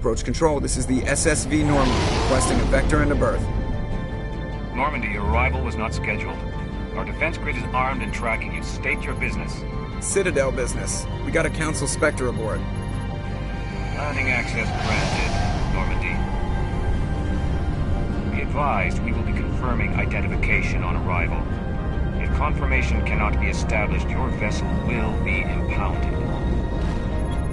Approach Control, this is the SSV Normandy, requesting a vector and a berth. Normandy, your arrival was not scheduled. Our defense grid is armed and tracking you. State your business. Citadel business. We got a Council Spectre aboard. Landing access granted, Normandy. Be advised, we will be confirming identification on arrival. If confirmation cannot be established, your vessel will be impounded.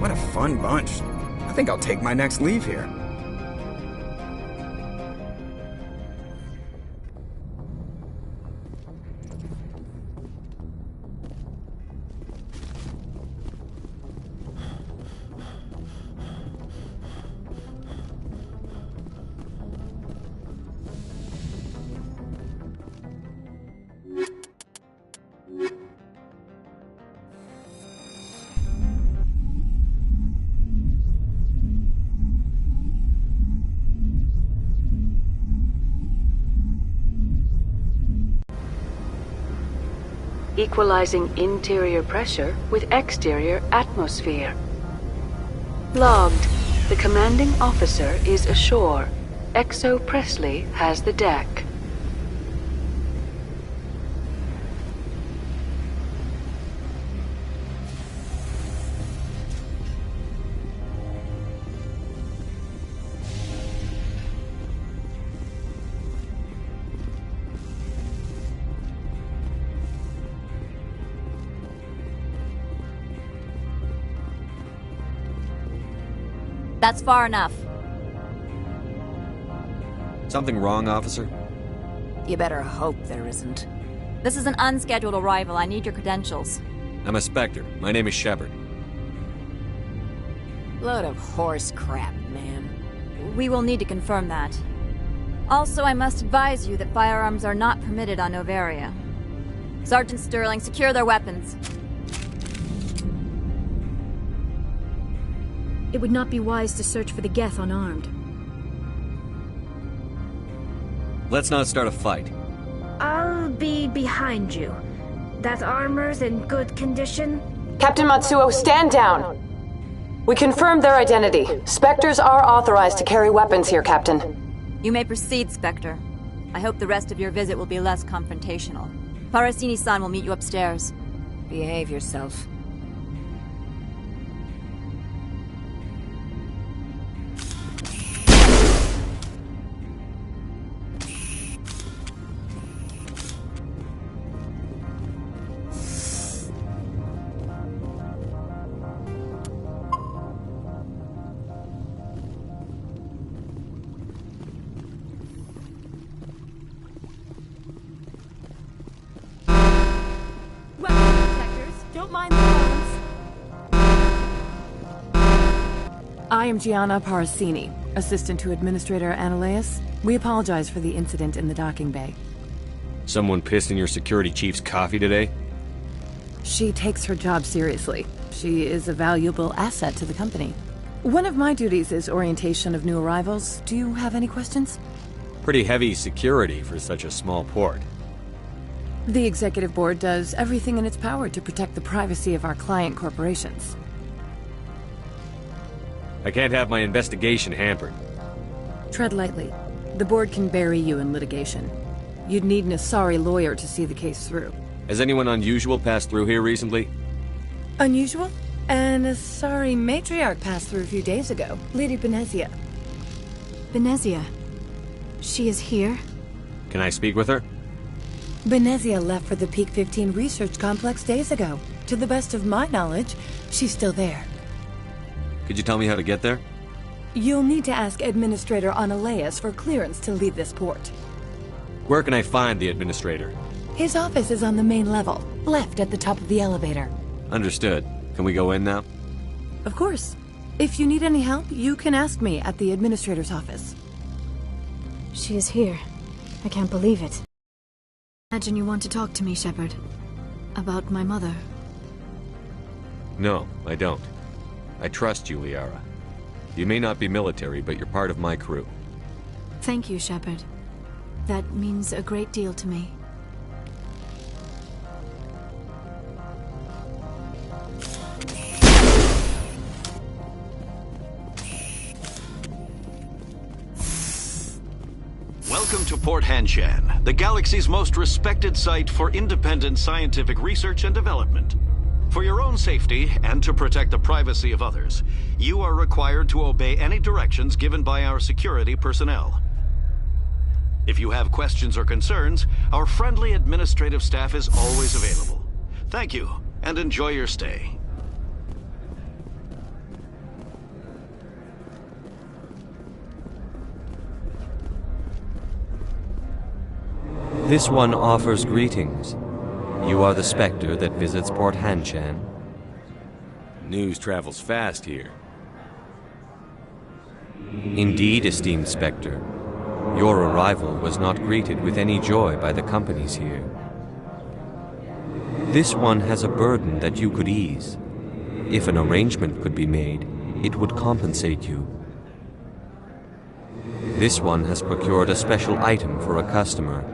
What a fun bunch. I think I'll take my next leave here. Equalizing interior pressure with exterior atmosphere. Logged. The commanding officer is ashore. Exo Presley has the deck. That's far enough. Something wrong, officer? You better hope there isn't. This is an unscheduled arrival. I need your credentials. I'm a Spectre. My name is Shepard. Load of horse crap, man. We will need to confirm that. Also, I must advise you that firearms are not permitted on Noveria. Sergeant Sterling, secure their weapons. It would not be wise to search for the Geth unarmed. Let's not start a fight. I'll be behind you. That armor's in good condition? Captain Matsuo, stand down! We confirmed their identity. Spectres are authorized to carry weapons here, Captain. You may proceed, Spectre. I hope the rest of your visit will be less confrontational. Parasini-san will meet you upstairs. Behave yourself. I am Gianna Parasini, assistant to Administrator Ananias. We apologize for the incident in the docking bay. Someone pissed in your security chief's coffee today? She takes her job seriously. She is a valuable asset to the company. One of my duties is orientation of new arrivals. Do you have any questions? Pretty heavy security for such a small port. The Executive Board does everything in its power to protect the privacy of our client corporations. I can't have my investigation hampered. Tread lightly. The board can bury you in litigation. You'd need an Asari lawyer to see the case through. Has anyone unusual passed through here recently? Unusual? An Asari matriarch passed through a few days ago. Lady Benezia. Benezia? She is here? Can I speak with her? Benezia left for the Peak 15 research complex days ago. To the best of my knowledge, she's still there. Could you tell me how to get there? You'll need to ask Administrator Ananias for clearance to leave this port. Where can I find the Administrator? His office is on the main level, left at the top of the elevator. Understood. Can we go in now? Of course. If you need any help, you can ask me at the Administrator's office. She is here. I can't believe it. Imagine you want to talk to me, Shepard. About my mother. No, I don't. I trust you, Liara. You may not be military, but you're part of my crew. Thank you, Shepard. That means a great deal to me. Welcome to Port Hanshan, the galaxy's most respected site for independent scientific research and development. For your own safety and to protect the privacy of others, you are required to obey any directions given by our security personnel. If you have questions or concerns, our friendly administrative staff is always available. Thank you, and enjoy your stay. This one offers greetings. You are the Spectre that visits Port Hanshan. News travels fast here. Indeed, esteemed Spectre. Your arrival was not greeted with any joy by the companies here. This one has a burden that you could ease. If an arrangement could be made, it would compensate you. This one has procured a special item for a customer.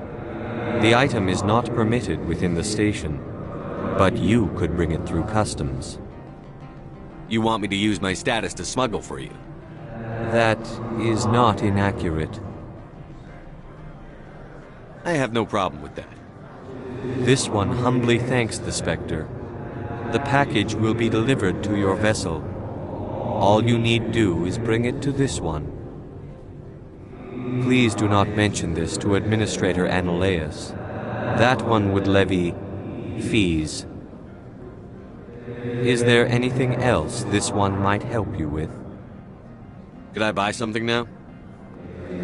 The item is not permitted within the station, but you could bring it through customs. You want me to use my status to smuggle for you? That is not inaccurate. I have no problem with that. This one humbly thanks the Spectre. The package will be delivered to your vessel. All you need do is bring it to this one. Please do not mention this to Administrator Annaleus. That one would levy fees. Is there anything else this one might help you with? Could I buy something now?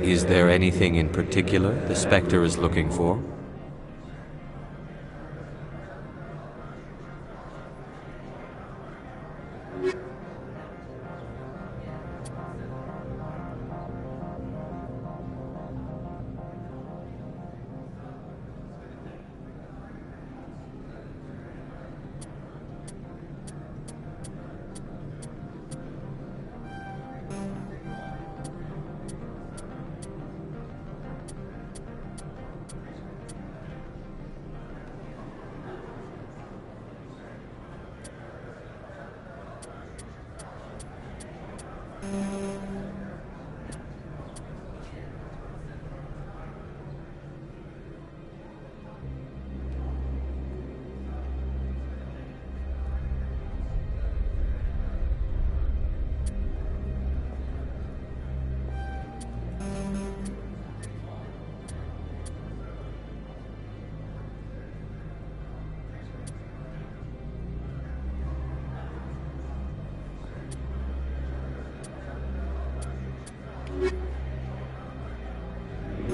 Is there anything in particular the Spectre is looking for?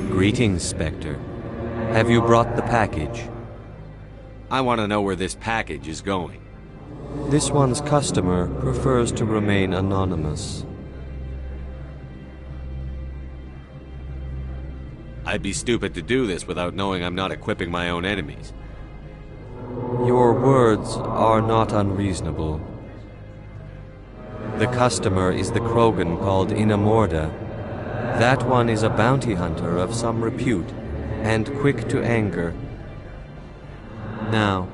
Greetings, Spectre. Have you brought the package? I want to know where this package is going. This one's customer prefers to remain anonymous. I'd be stupid to do this without knowing I'm not equipping my own enemies. Your words are not unreasonable. The customer is the Krogan called Inamorda. That one is a bounty hunter of some repute, and quick to anger. Now,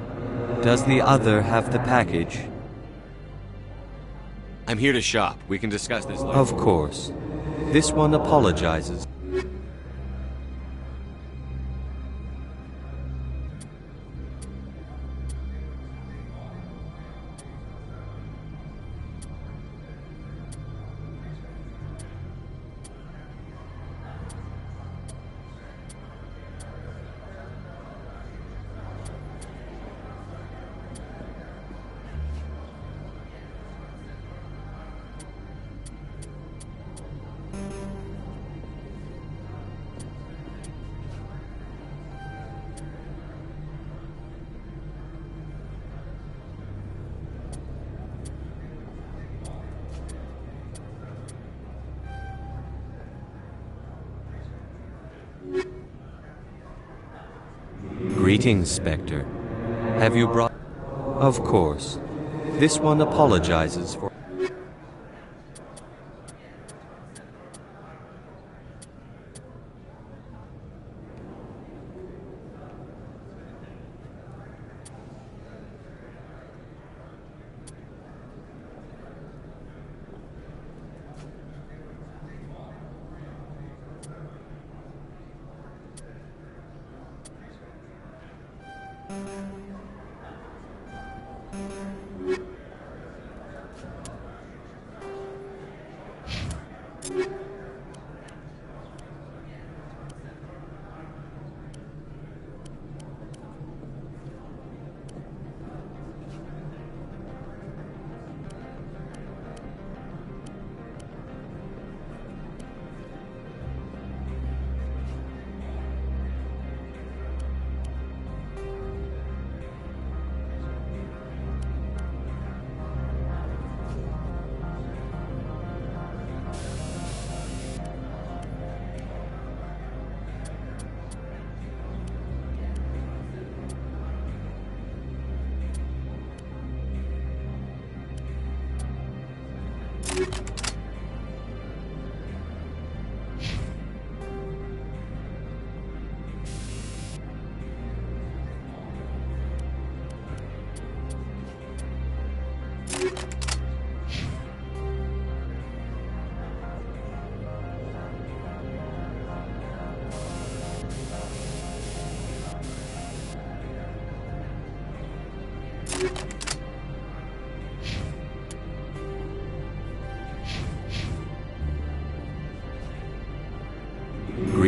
does the other have the package? I'm here to shop. We can discuss this later. Of course. This one apologizes. Greetings, Spectre. Have you brought... Of course. This one apologizes for...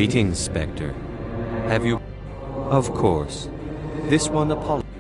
Greetings, Spectre. Have you... Of course. This one apologizes.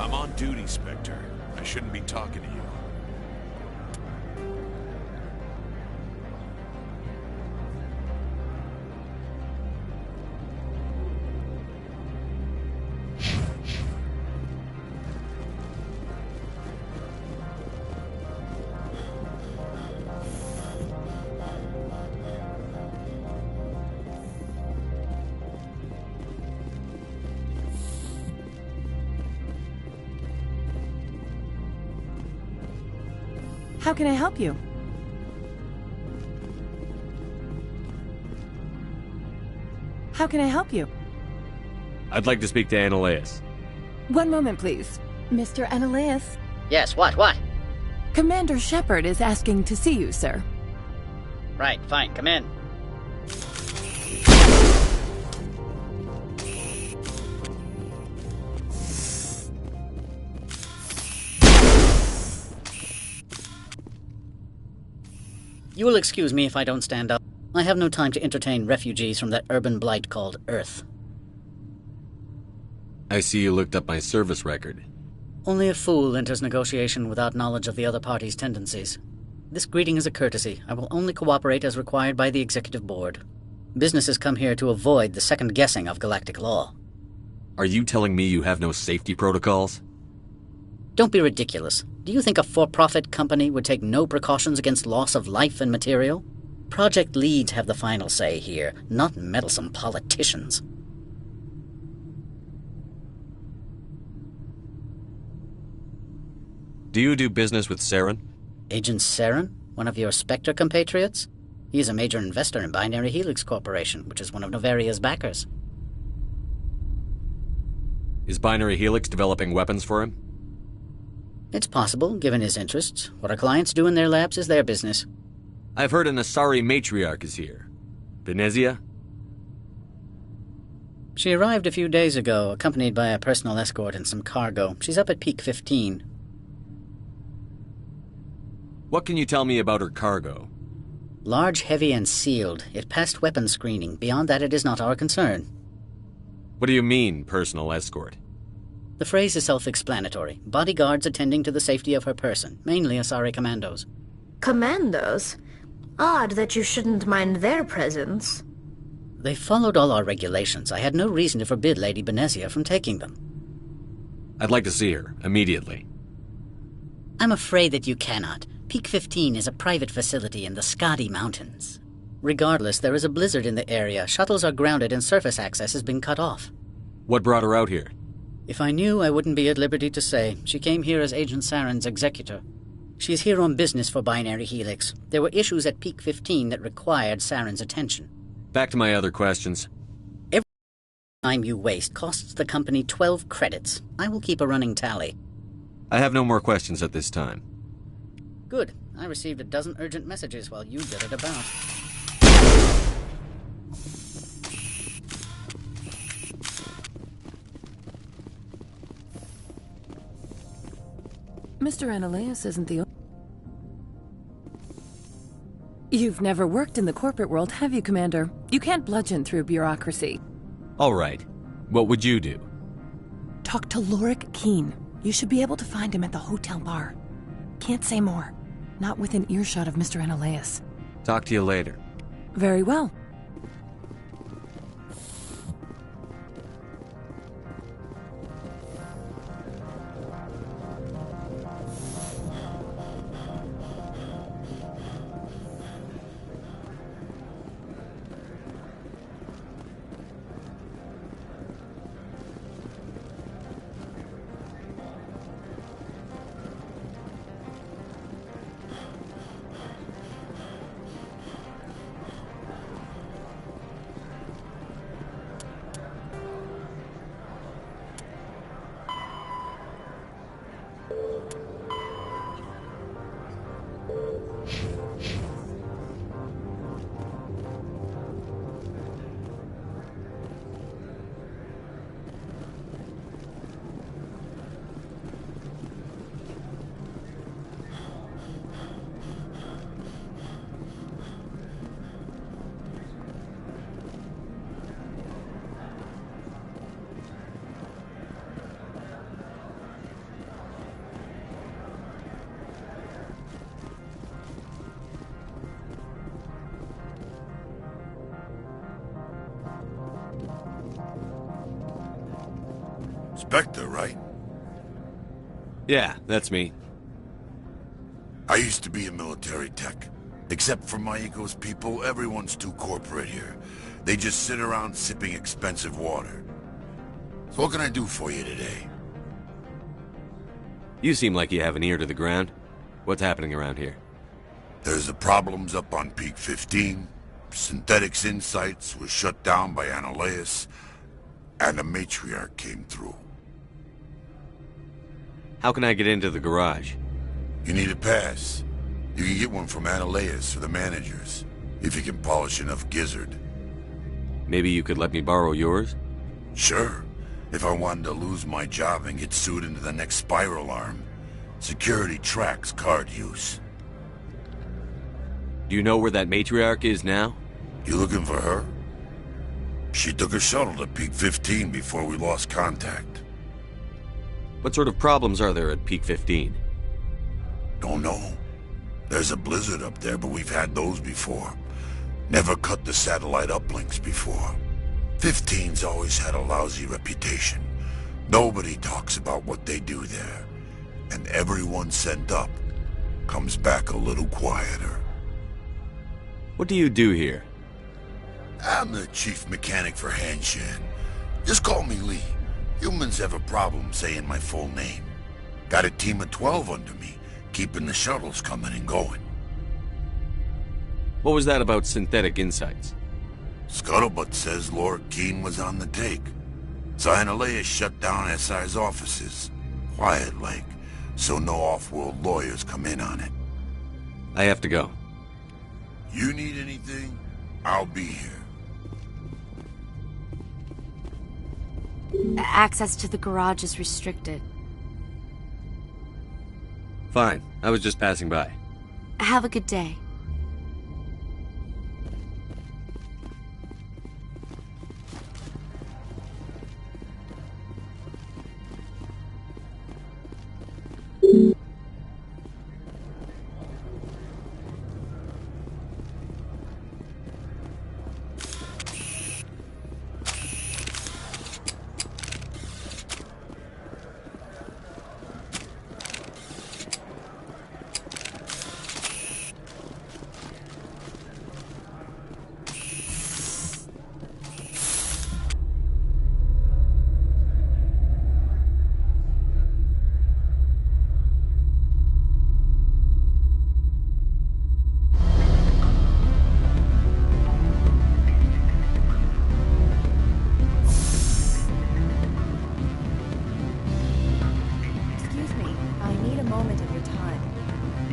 I'm on duty, Spectre. I shouldn't be talking to you. How can I help you? How can I help you? I'd like to speak to Annaleus. One moment, please. Mr. Annaleus? Yes, what? Commander Shepard is asking to see you, sir. Right, fine, come in. You will excuse me if I don't stand up. I have no time to entertain refugees from that urban blight called Earth. I see you looked up my service record. Only a fool enters negotiation without knowledge of the other party's tendencies. This greeting is a courtesy. I will only cooperate as required by the Executive Board. Businesses come here to avoid the second guessing of galactic law. Are you telling me you have no safety protocols? Don't be ridiculous. Do you think a for-profit company would take no precautions against loss of life and material? Project leads have the final say here, not meddlesome politicians. Do you do business with Saren? Agent Saren? One of your Spectre compatriots? He is a major investor in Binary Helix Corporation, which is one of Novaria's backers. Is Binary Helix developing weapons for him? It's possible, given his interests. What our clients do in their labs is their business. I've heard an Asari matriarch is here. Venezia? She arrived a few days ago, accompanied by a personal escort and some cargo. She's up at Peak 15. What can you tell me about her cargo? Large, heavy, and sealed. It passed weapons screening. Beyond that, it is not our concern. What do you mean, personal escort? The phrase is self-explanatory. Bodyguards attending to the safety of her person, mainly Asari commandos. Commandos? Odd that you shouldn't mind their presence. They followed all our regulations. I had no reason to forbid Lady Benezia from taking them. I'd like to see her, immediately. I'm afraid that you cannot. Peak 15 is a private facility in the Skadi Mountains. Regardless, there is a blizzard in the area. Shuttles are grounded and surface access has been cut off. What brought her out here? If I knew, I wouldn't be at liberty to say. She came here as Agent Saren's executor. She is here on business for Binary Helix. There were issues at Peak 15 that required Saren's attention. Back to my other questions. Every time you waste costs the company 12 credits. I will keep a running tally. I have no more questions at this time. Good. I received a dozen urgent messages while you did it about. Mr. Ananias isn't the... You've never worked in the corporate world, have you, Commander? You can't bludgeon through bureaucracy. All right. What would you do? Talk to Lorik Keen. You should be able to find him at the hotel bar. Can't say more. Not within earshot of Mr. Ananias. Talk to you later. Very well. Spectre, right? Yeah, that's me. I used to be a military tech. Except for Maiko's people, everyone's too corporate here. They just sit around sipping expensive water. So what can I do for you today? You seem like you have an ear to the ground. What's happening around here? There's the problems up on Peak 15. Synthetics Insights was shut down by Ananias, and a matriarch came through. How can I get into the garage? You need a pass. You can get one from Ananias or the managers, if you can polish enough gizzard. Maybe you could let me borrow yours? Sure. If I wanted to lose my job and get sued into the next spiral arm. Security tracks card use. Do you know where that matriarch is now? You looking for her? She took a shuttle to Peak 15 before we lost contact. What sort of problems are there at Peak 15? Don't know. There's a blizzard up there, but we've had those before. Never cut the satellite uplinks before. 15's always had a lousy reputation. Nobody talks about what they do there. And everyone sent up comes back a little quieter. What do you do here? I'm the chief mechanic for Hanshan. Just call me Lee. Humans have a problem saying my full name. Got a team of 12 under me, keeping the shuttles coming and going. What was that about Synthetic Insights? Scuttlebutt says Lorik Keen was on the take. So Ananias shut down SI's offices. Quiet-like, so no off-world lawyers come in on it. I have to go. You need anything? I'll be here. Access to the garage is restricted. Fine. I was just passing by. Have a good day.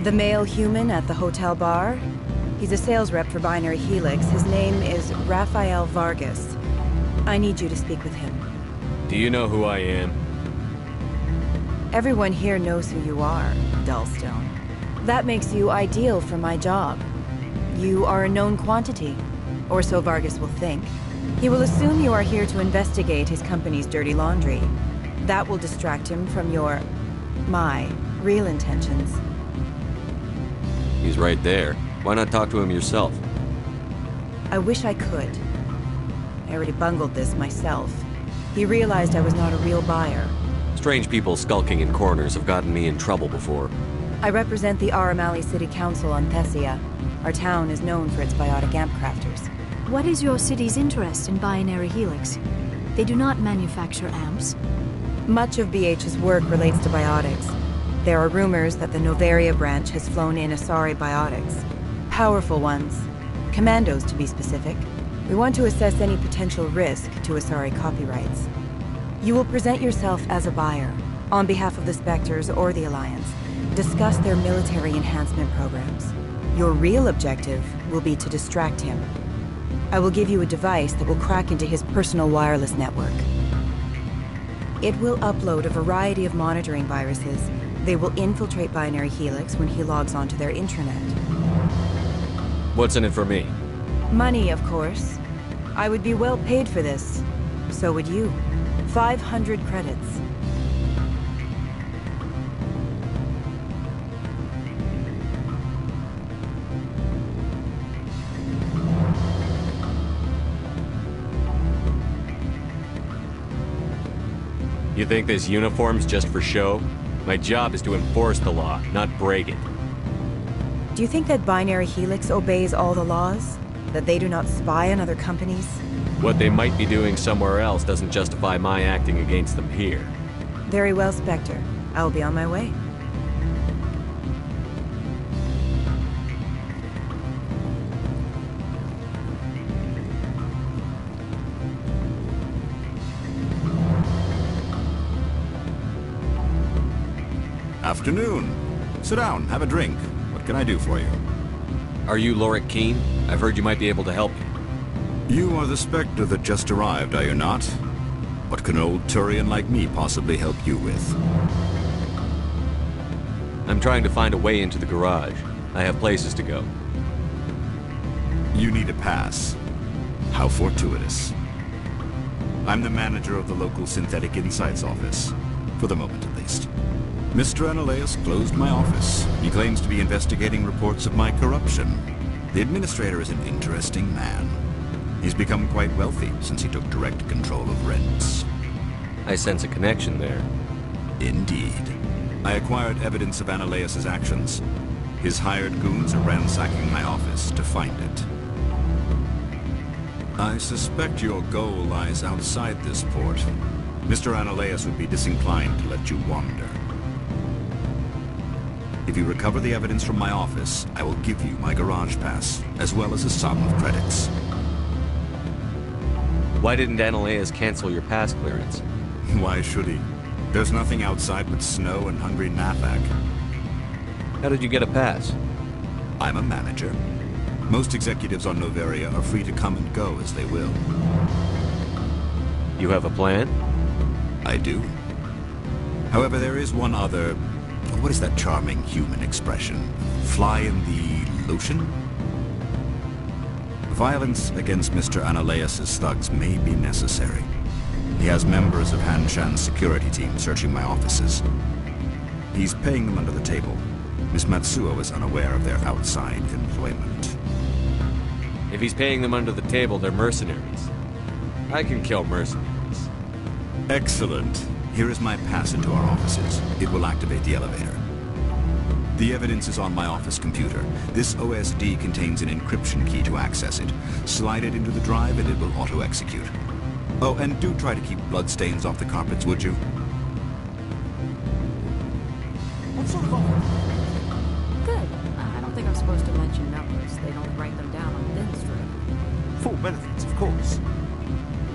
The male human at the hotel bar? He's a sales rep for Binary Helix. His name is Rafael Vargas. I need you to speak with him. Do you know who I am? Everyone here knows who you are, Dullstone. That makes you ideal for my job. You are a known quantity, or so Vargas will think. He will assume you are here to investigate his company's dirty laundry. That will distract him from my real intentions. He's right there. Why not talk to him yourself? I wish I could. I already bungled this myself. He realized I was not a real buyer. Strange people skulking in corners have gotten me in trouble before. I represent the Aramali City Council on Thessia. Our town is known for its biotic amp crafters. What is your city's interest in Binary Helix? They do not manufacture amps. Much of BH's work relates to biotics. There are rumors that the Noveria branch has flown in Asari biotics. Powerful ones. Commandos, to be specific. We want to assess any potential risk to Asari copyrights. You will present yourself as a buyer, on behalf of the Spectres or the Alliance. Discuss their military enhancement programs. Your real objective will be to distract him. I will give you a device that will crack into his personal wireless network. It will upload a variety of monitoring viruses. They will infiltrate Binary Helix when he logs onto their intranet. What's in it for me? Money, of course. I would be well paid for this. So would you. 500 credits. You think this uniform's just for show? My job is to enforce the law, not break it. Do you think that Binary Helix obeys all the laws? That they do not spy on other companies? What they might be doing somewhere else doesn't justify my acting against them here. Very well, Spectre. I will be on my way. Afternoon. Sit down, have a drink. What can I do for you? Are you Lorik Quiin? I've heard you might be able to help me. You are the Spectre that just arrived, are you not? What can an old Turian like me possibly help you with? I'm trying to find a way into the garage. I have places to go. You need a pass. How fortuitous. I'm the manager of the local Synthetic Insights office. For the moment, at least. Mr. Analeas closed my office. He claims to be investigating reports of my corruption. The administrator is an interesting man. He's become quite wealthy since he took direct control of rents. I sense a connection there. Indeed. I acquired evidence of Analeas' actions. His hired goons are ransacking my office to find it. I suspect your goal lies outside this port. Mr. Analeas would be disinclined to let you wander. If you recover the evidence from my office, I will give you my garage pass, as well as a sum of credits. Why didn't Analeas cancel your pass clearance? Why should he? There's nothing outside but snow and hungry Nafak. How did you get a pass? I'm a manager. Most executives on Noveria are free to come and go as they will. You have a plan? I do. However, there is one other... What is that charming human expression? Fly in the lotion? Violence against Mr. Ananias' thugs may be necessary. He has members of Han Shan's security team searching my offices. He's paying them under the table. Miss Matsuo is unaware of their outside employment. If he's paying them under the table, they're mercenaries. I can kill mercenaries. Excellent. Here is my pass into our offices. It will activate the elevator. The evidence is on my office computer. This OSD contains an encryption key to access it. Slide it into the drive and it will auto-execute. Oh, and do try to keep bloodstains off the carpets, would you? What sort of offer? Good. I don't think I'm supposed to mention numbers. They don't write them down on thin strip. Full benefits, of course.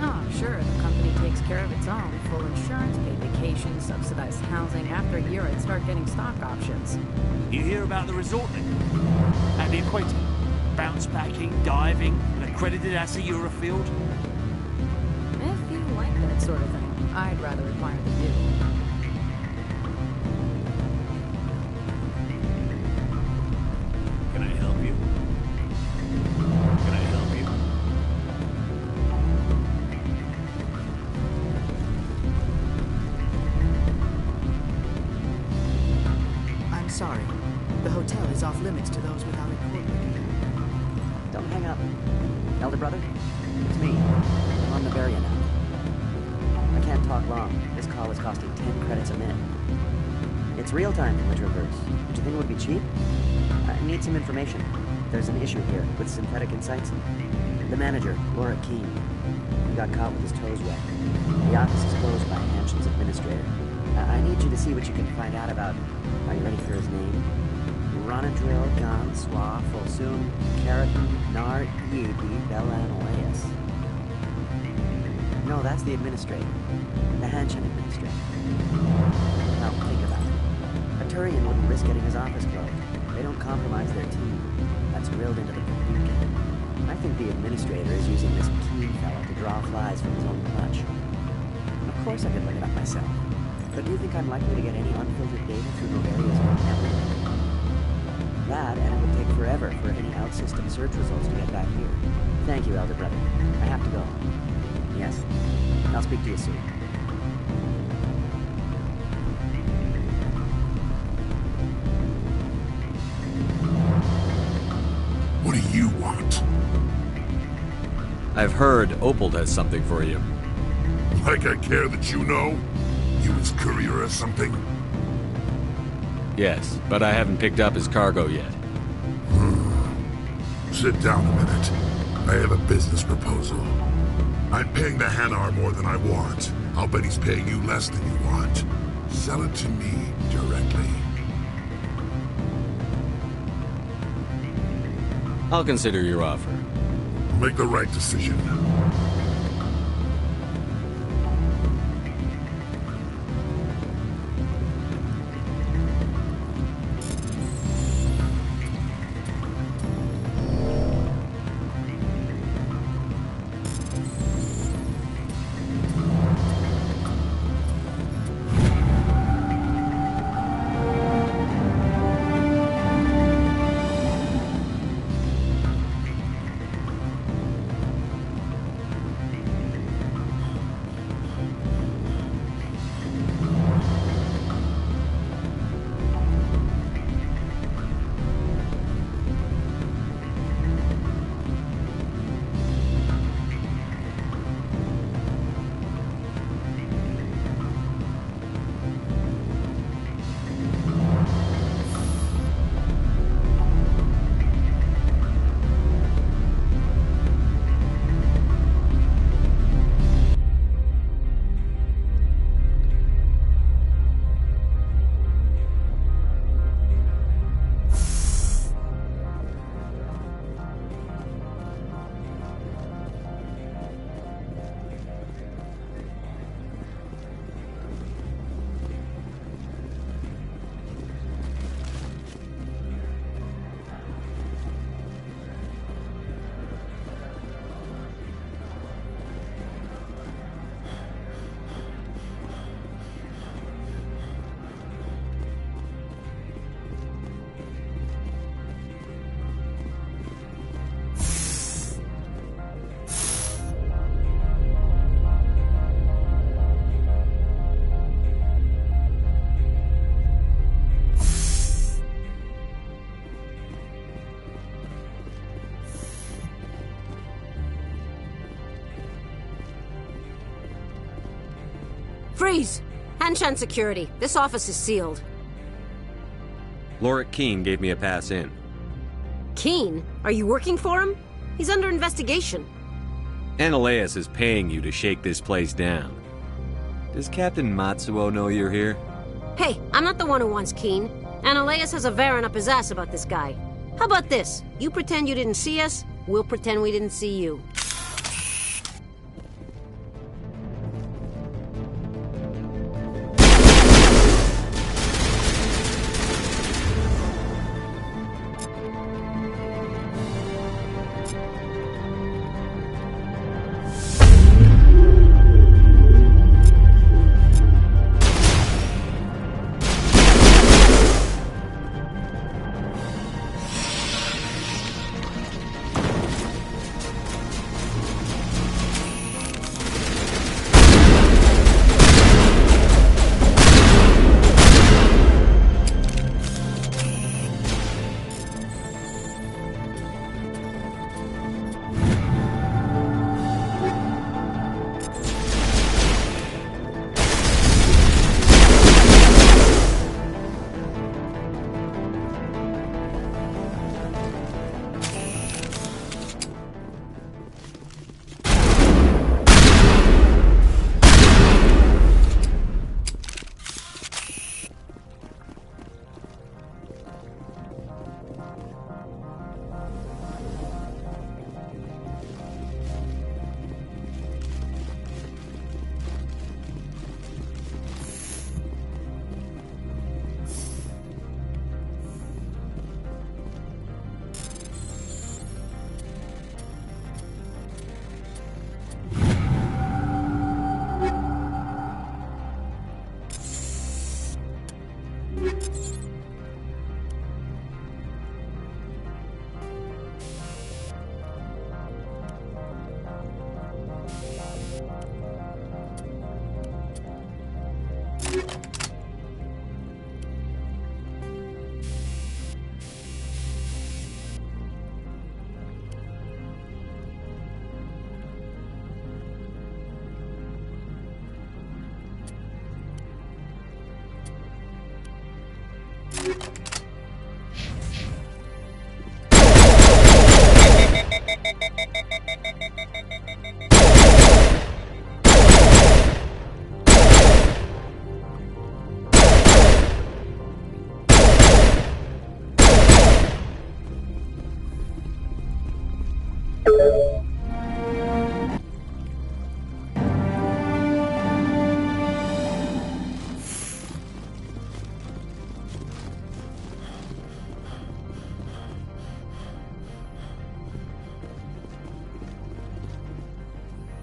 Oh, sure. The company takes care of its own. Full insurance, paid vacation, subsidized housing. After a year, I'd start getting stock options. You hear about the resort then? And the equator? Bounce backing, diving, an accredited ASA Eurofield? If you like that sort of thing, I'd rather admire the view. Can I help you? Can I help you? I'm sorry. The hotel is off limits to those without a court record. Don't hang up. Elder brother, it's me. I'm on Noveria now. I can't talk long. This call is costing 10 credits a minute. It's real time from the Traverse. Did you think it would be cheap? I need some information. There's an issue here with Synthetic Insights. The manager, Laura Keene, he got caught with his toes wet. The office is closed by Hanshin's administrator. I need you to see what you can find out about... Are you ready for his name? Ronadril Gan Swa Folsum Keratin Nar Ebi Belanaleas. No, that's the administrator. The Hanshin administrator. Now, think about it. A Turian wouldn't risk getting his office closed. They don't compromise their team. That's drilled into the computer. I think the administrator is using this Keene fella to draw flies from his own clutch. Of course I could look it up myself. But do you think I'm likely to get any unfiltered data through Noveria's own network? That, and it would take forever for any out-system search results to get back here. Thank you, Elder Brother. I have to go. Yes. I'll speak to you soon. What do you want? I've heard Opal has something for you. Like I care that you know? You his courier or something? Yes, but I haven't picked up his cargo yet. Sit down a minute. I have a business proposal. I'm paying the Hanar more than I want. I'll bet he's paying you less than you want. Sell it to me directly. I'll consider your offer. Make the right decision. Freeze! Hanshan security. This office is sealed. Lorik Keene gave me a pass in. Keene? Are you working for him? He's under investigation. Ananias is paying you to shake this place down. Does Captain Matsuo know you're here? Hey, I'm not the one who wants Keene. Ananias has a Varen up his ass about this guy. How about this? You pretend you didn't see us, we'll pretend we didn't see you.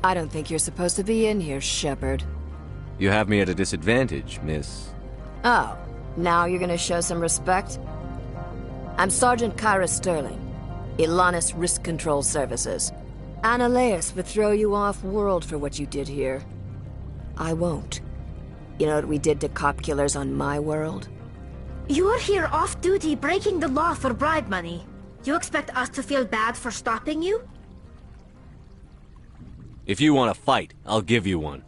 I don't think you're supposed to be in here, Shepard. You have me at a disadvantage, miss. Oh, now you're gonna show some respect? I'm Sergeant Kyra Sterling, Ilanis Risk Control Services. Ananias would throw you off-world for what you did here. I won't. You know what we did to cop killers on my world? You're here off-duty breaking the law for bribe money. You expect us to feel bad for stopping you? If you want to fight, I'll give you one.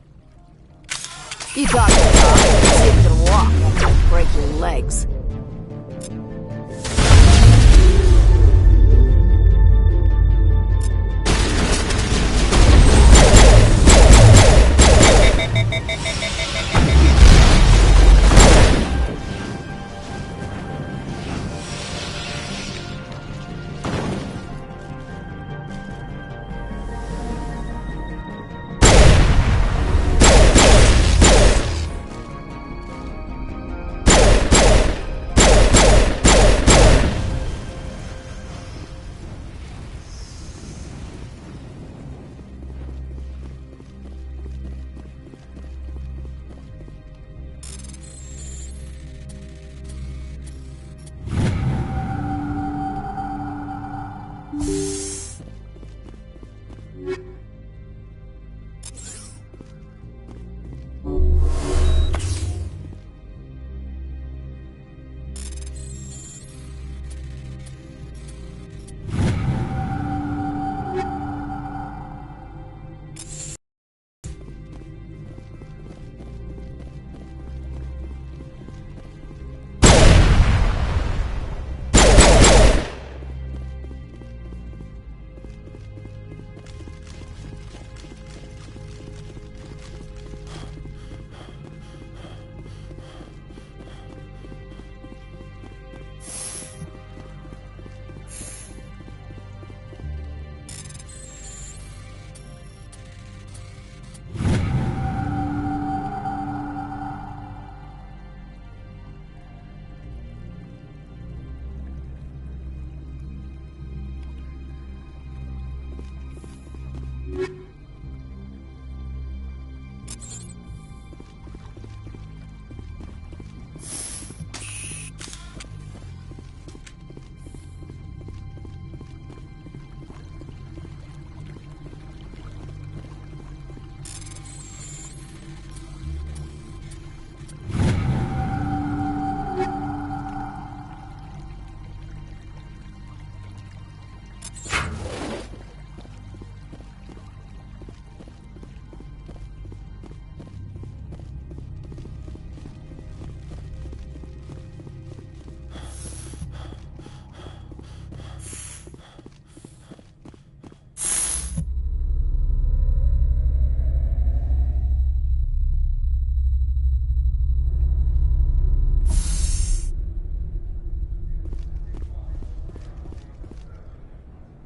You got to talk. See if you can walk after I break your legs.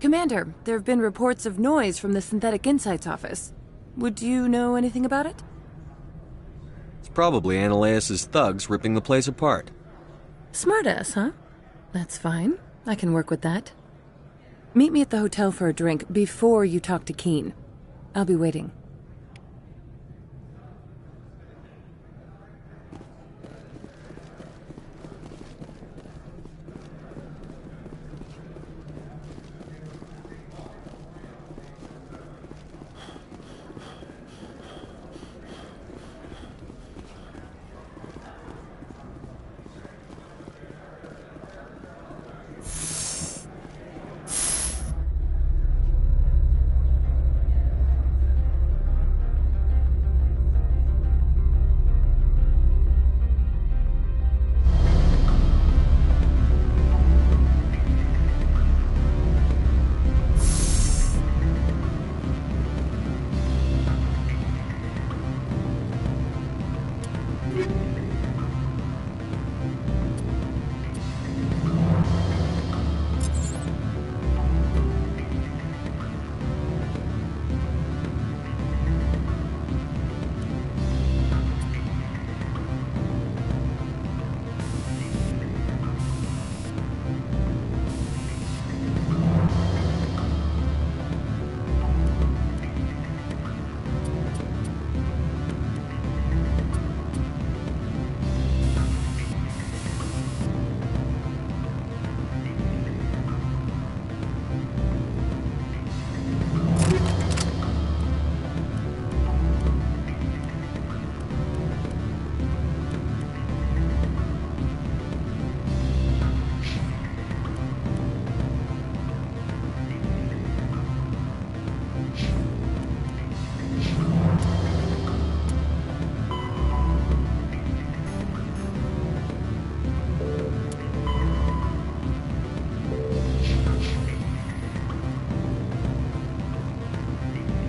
Commander, there have been reports of noise from the Synthetic Insights office. Would you know anything about it? It's probably Analeus' thugs ripping the place apart. Smartass, huh? That's fine. I can work with that. Meet me at the hotel for a drink before you talk to Keen. I'll be waiting.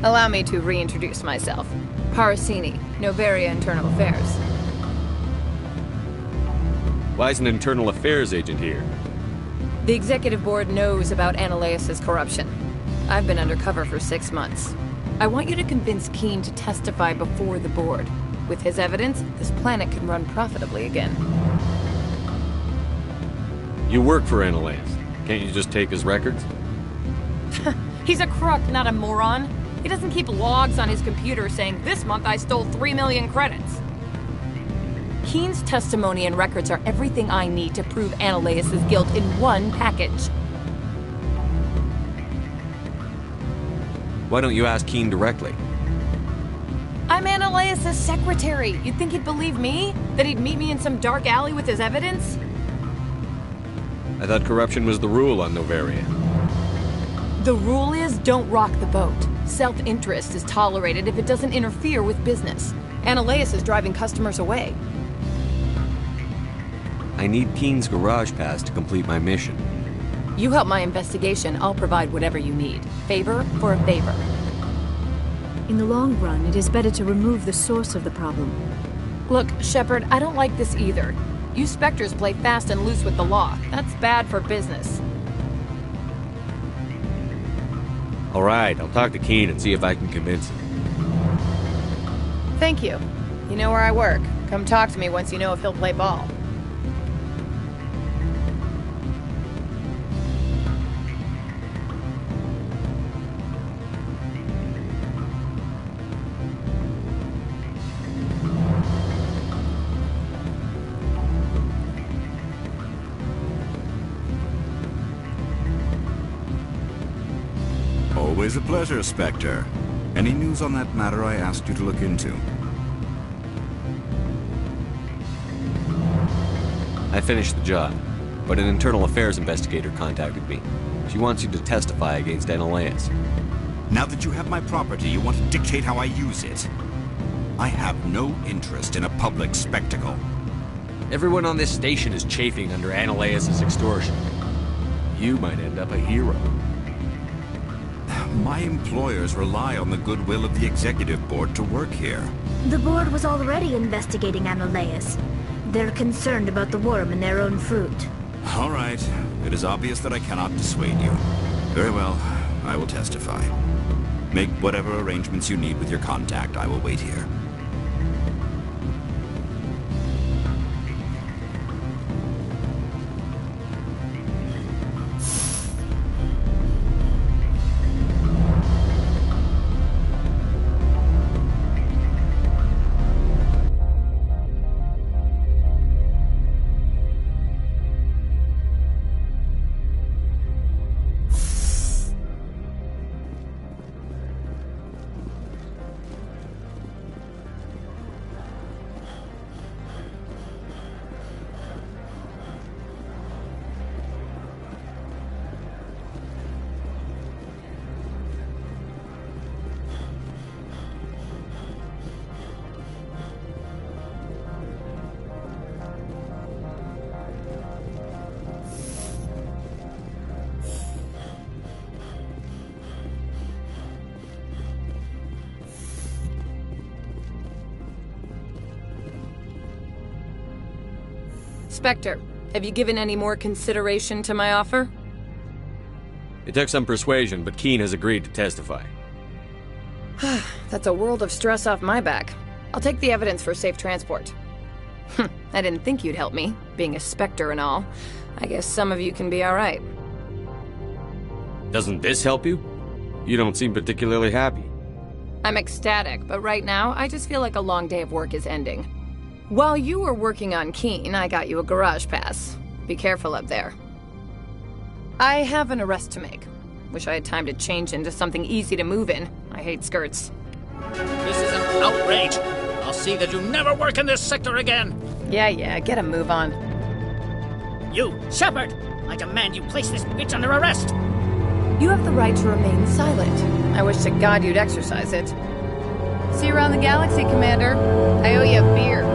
Allow me to reintroduce myself. Parasini, Noveria Internal Affairs. Why is an internal affairs agent here? The Executive Board knows about Analeus' corruption. I've been undercover for 6 months. I want you to convince Keen to testify before the Board. With his evidence, this planet can run profitably again. You work for Analeus. Can't you just take his records? He's a crook, not a moron. He doesn't keep logs on his computer saying, "This month I stole 3 million credits." Keen's testimony and records are everything I need to prove Analeus' guilt in one package. Why don't you ask Keen directly? I'm Analeus' secretary. You'd think he'd believe me? That he'd meet me in some dark alley with his evidence? I thought corruption was the rule on Noveria. The rule is, don't rock the boat. Self-interest is tolerated if it doesn't interfere with business. Analeus is driving customers away. I need Keen's garage pass to complete my mission. You help my investigation, I'll provide whatever you need. Favor for a favor. In the long run, it is better to remove the source of the problem. Look, Shepard, I don't like this either. You Spectres play fast and loose with the law. That's bad for business. All right, I'll talk to Keen and see if I can convince him. Thank you. You know where I work. Come talk to me once you know if he'll play ball. Always a pleasure, Spectre. Any news on that matter I asked you to look into? I finished the job, but an internal affairs investigator contacted me. She wants you to testify against Analeus. Now that you have my property, you want to dictate how I use it. I have no interest in a public spectacle. Everyone on this station is chafing under Analeus' extortion. You might end up a hero. My employers rely on the goodwill of the Executive Board to work here. The Board was already investigating Analeus. They're concerned about the worm in their own fruit. All right. It is obvious that I cannot dissuade you. Very well. I will testify. Make whatever arrangements you need with your contact. I will wait here. Spectre, have you given any more consideration to my offer? It took some persuasion, but Keene has agreed to testify. That's a world of stress off my back. I'll take the evidence for safe transport. I didn't think you'd help me, being a Spectre and all. I guess some of you can be alright. Doesn't this help you? You don't seem particularly happy. I'm ecstatic, but right now, I just feel like a long day of work is ending. While you were working on Keene, I got you a garage pass. Be careful up there. I have an arrest to make. Wish I had time to change into something easy to move in. I hate skirts. This is an outrage. I'll see that you never work in this sector again. Yeah, get a move on. You, Shepard! I demand you place this bitch under arrest! You have the right to remain silent. I wish to God you'd exercise it. See you around the galaxy, Commander. I owe you a beer.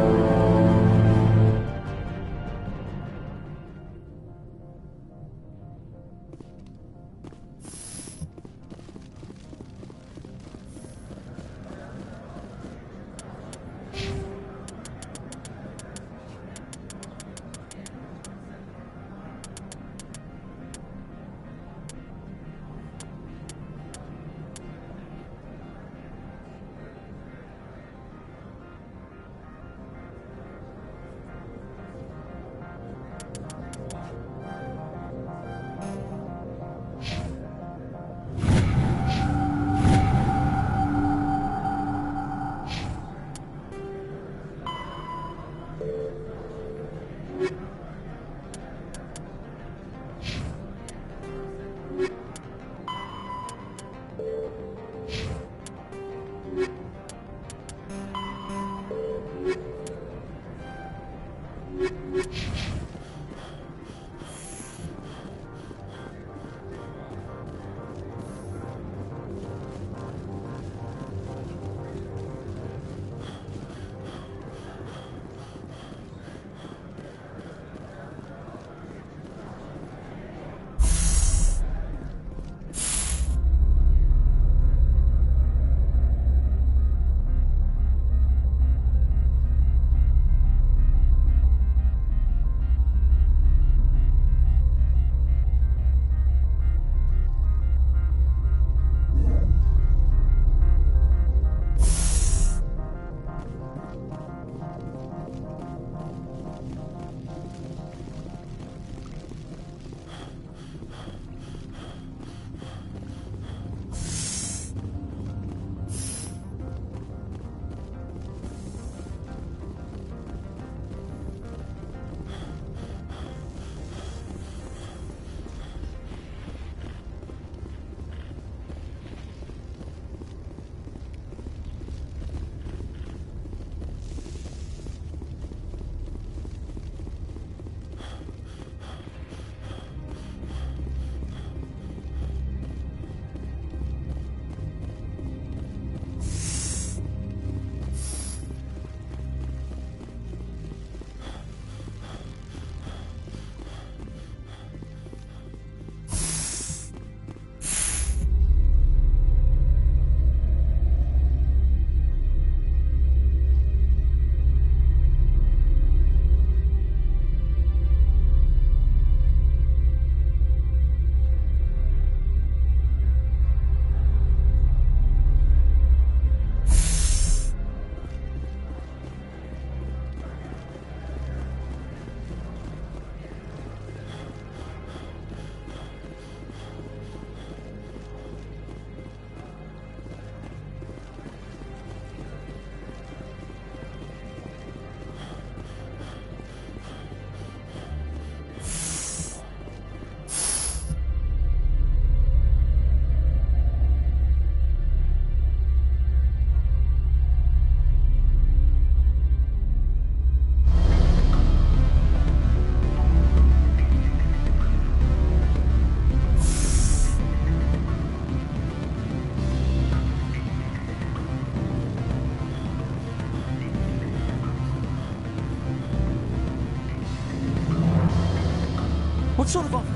sort of offer?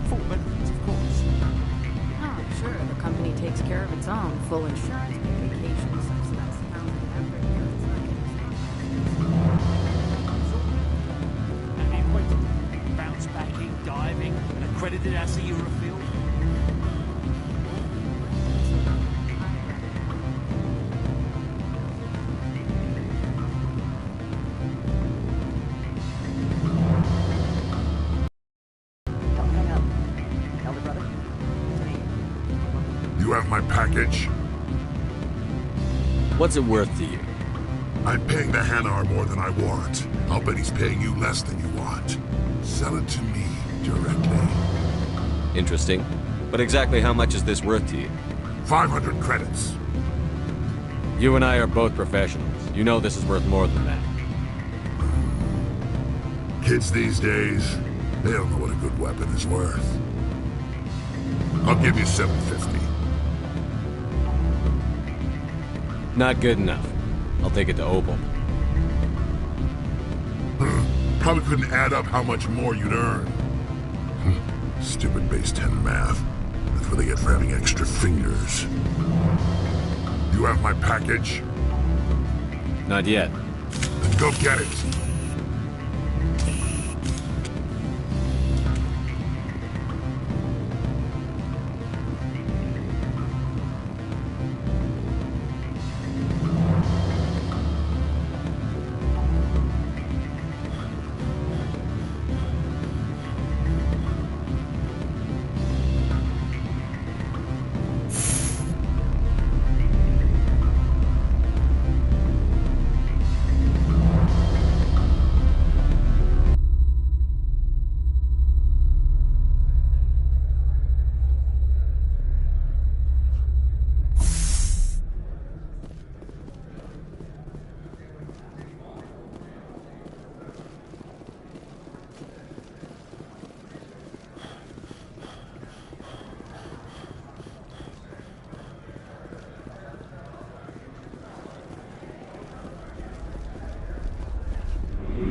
Full benefits, of course. Oh, sure, the company takes care of its own. Full insurance, vacation, subsidized housing, everything. And the equator. Bounce backing, diving, and accredited as the Eurofield. You have my package? What's it worth to you? I'm paying the Hanar more than I want. I'll bet he's paying you less than you want. Sell it to me directly. Interesting. But exactly how much is this worth to you? 500 credits. You and I are both professionals. You know this is worth more than that. Kids these days, they don't know what a good weapon is worth. I'll give you 750. Not good enough. I'll take it to Opal. Probably couldn't add up how much more you'd earn. Stupid base 10 math. That's what they get for having extra fingers. You have my package? Not yet. Then go get it.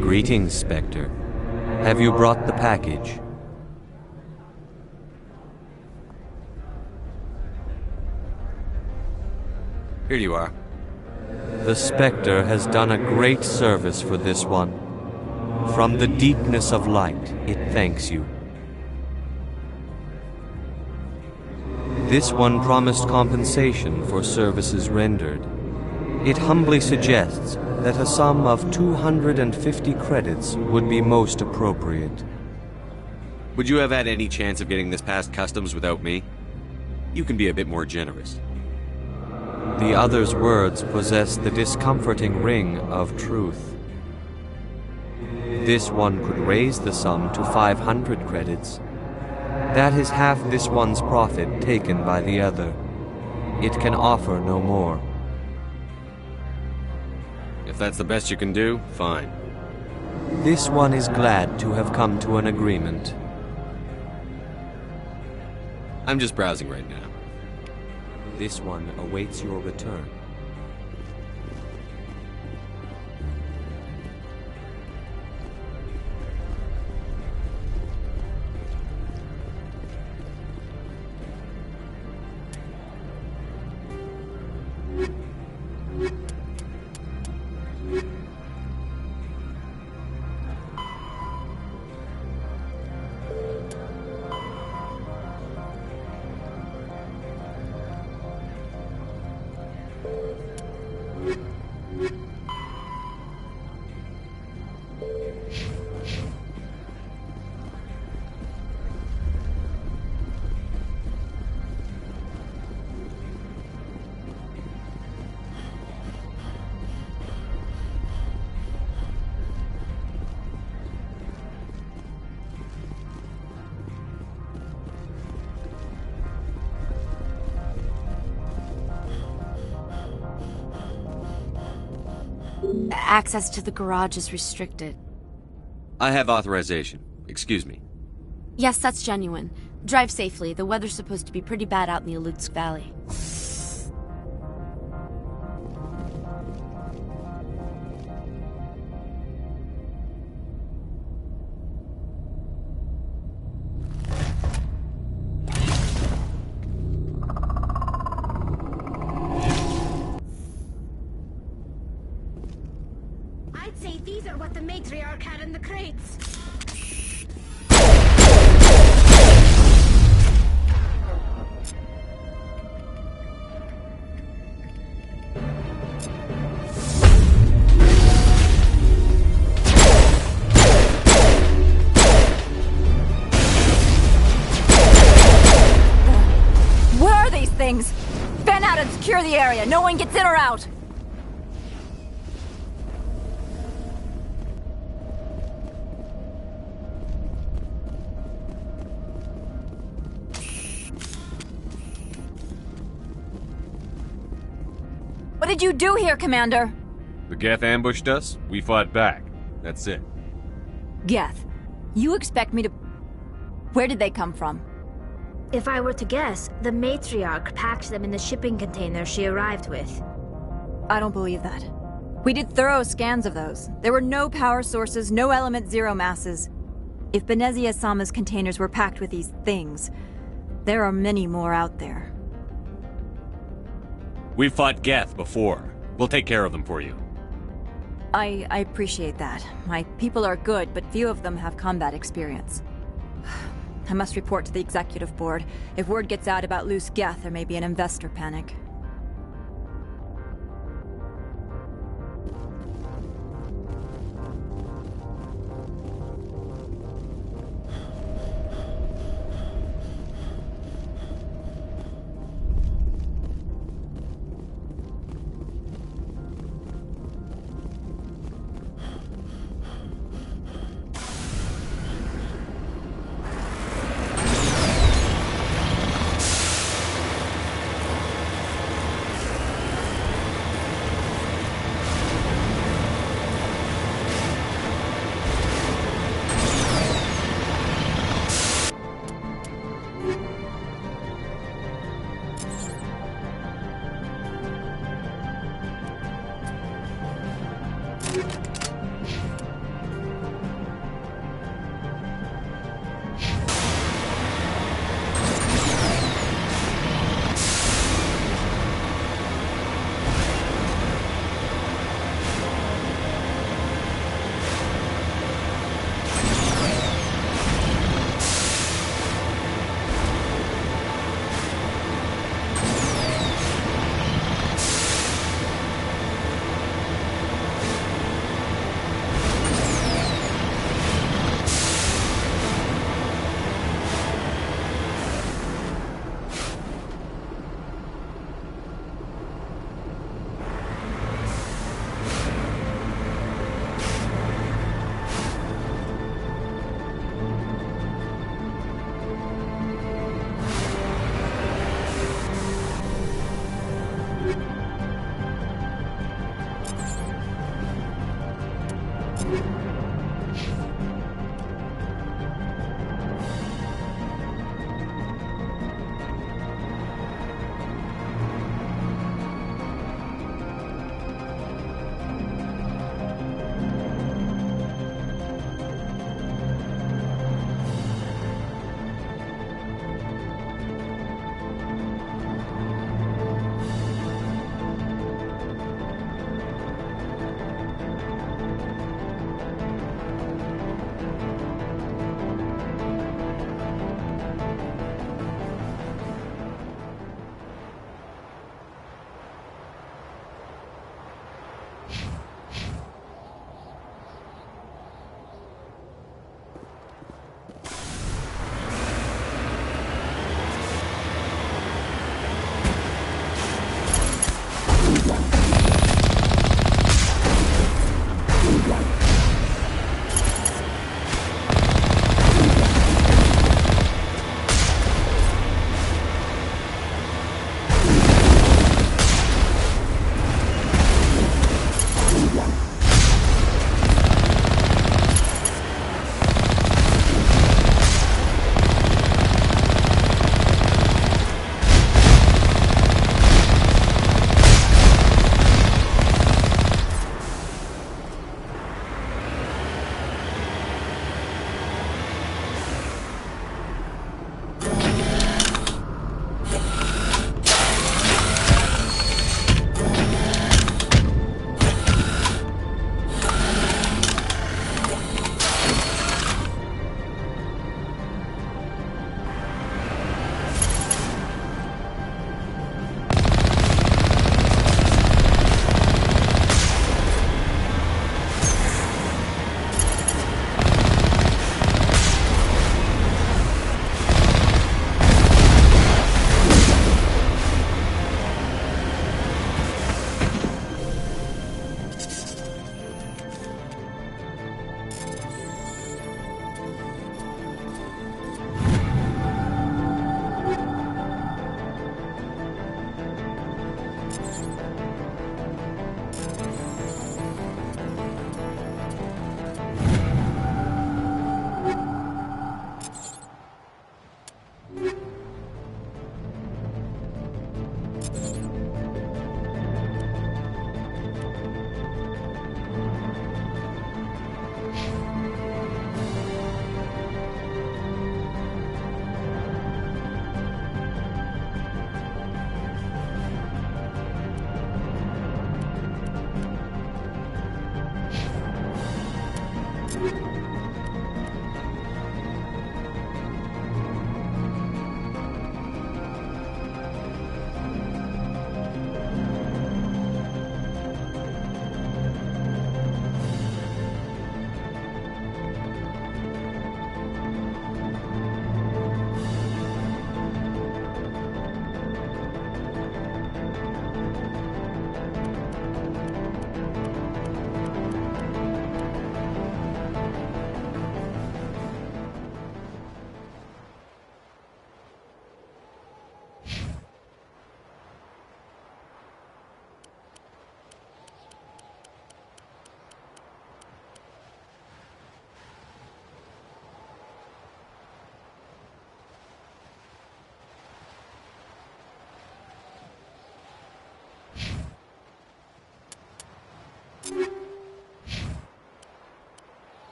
Greetings, Spectre. Have you brought the package? Here you are. The Spectre has done a great service for this one. From the deepness of light, it thanks you. This one promised compensation for services rendered. It humbly suggests that a sum of 250 credits would be most appropriate. Would you have had any chance of getting this past customs without me? You can be a bit more generous. The other's words possess the discomforting ring of truth. This one could raise the sum to 500 credits. That is half this one's profit taken by the other. It can offer no more. If that's the best you can do, fine. This one is glad to have come to an agreement. I'm just browsing right now. This one awaits your return. Access to the garage is restricted. I have authorization. Excuse me. Yes, that's genuine. Drive safely. The weather's supposed to be pretty bad out in the Alutsk Valley. matriarch had in the crates. What are these things? Fan out and secure the area. No one gets in or out. What did you do here, Commander? The Geth ambushed us, we fought back. That's it. Geth, you expect me to... Where did they come from? If I were to guess, the matriarch packed them in the shipping container she arrived with. I don't believe that. We did thorough scans of those. There were no power sources, no element zero masses. If Benezia Sama's containers were packed with these things, there are many more out there. We've fought Geth before. We'll take care of them for you. I appreciate that. My people are good, but few of them have combat experience. I must report to the executive board. If word gets out about loose Geth, there may be an investor panic.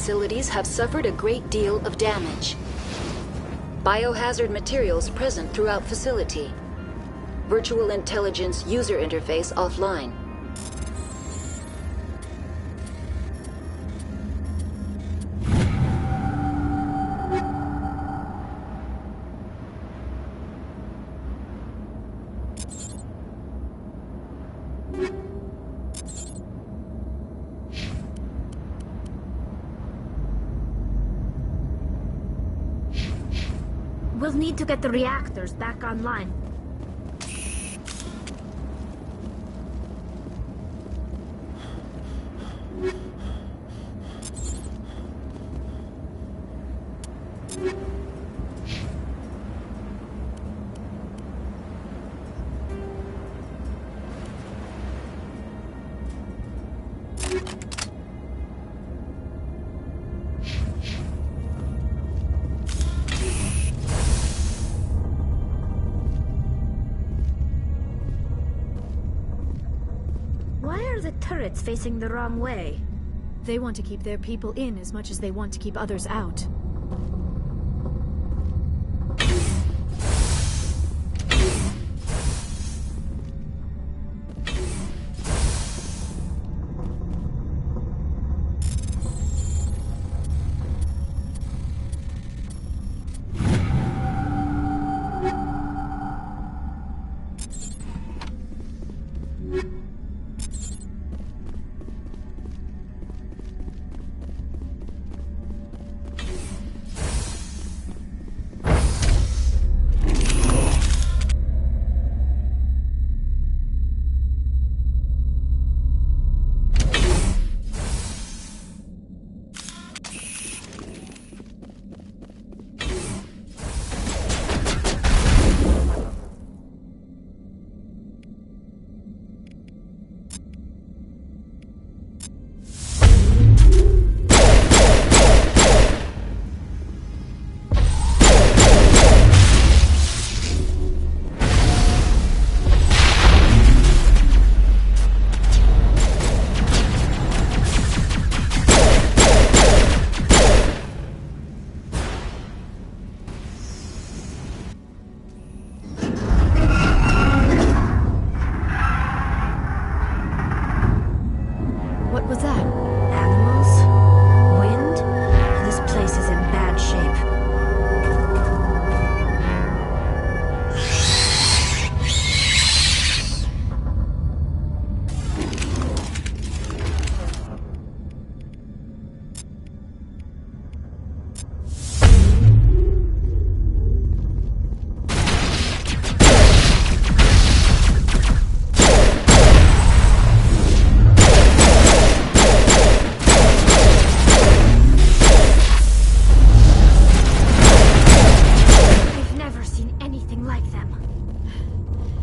facilities have suffered a great deal of damage. Biohazard materials present throughout facility. Virtual intelligence user interface offline. We'll need to get the reactors back online. Why are the turrets facing the wrong way? They want to keep their people in as much as they want to keep others out.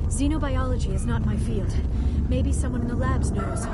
Xenobiology is not my field. Maybe someone in the labs knows.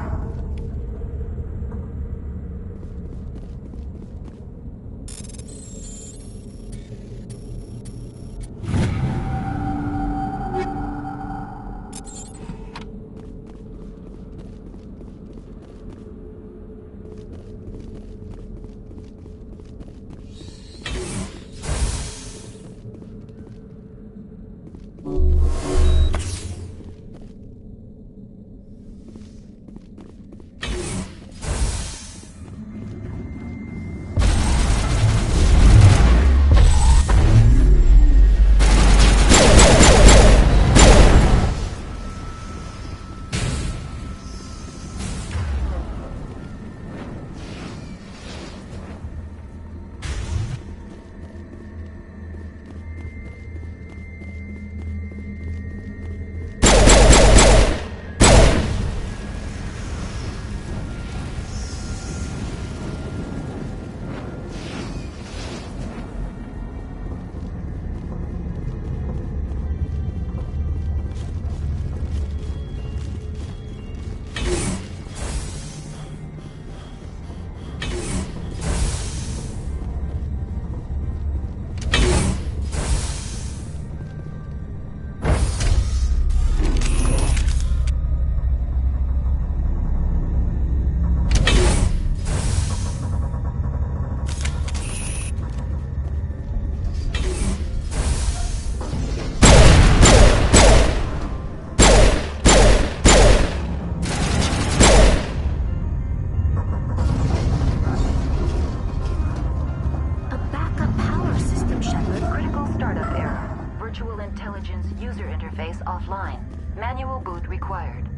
Startup error. Virtual intelligence user interface offline. Manual boot required.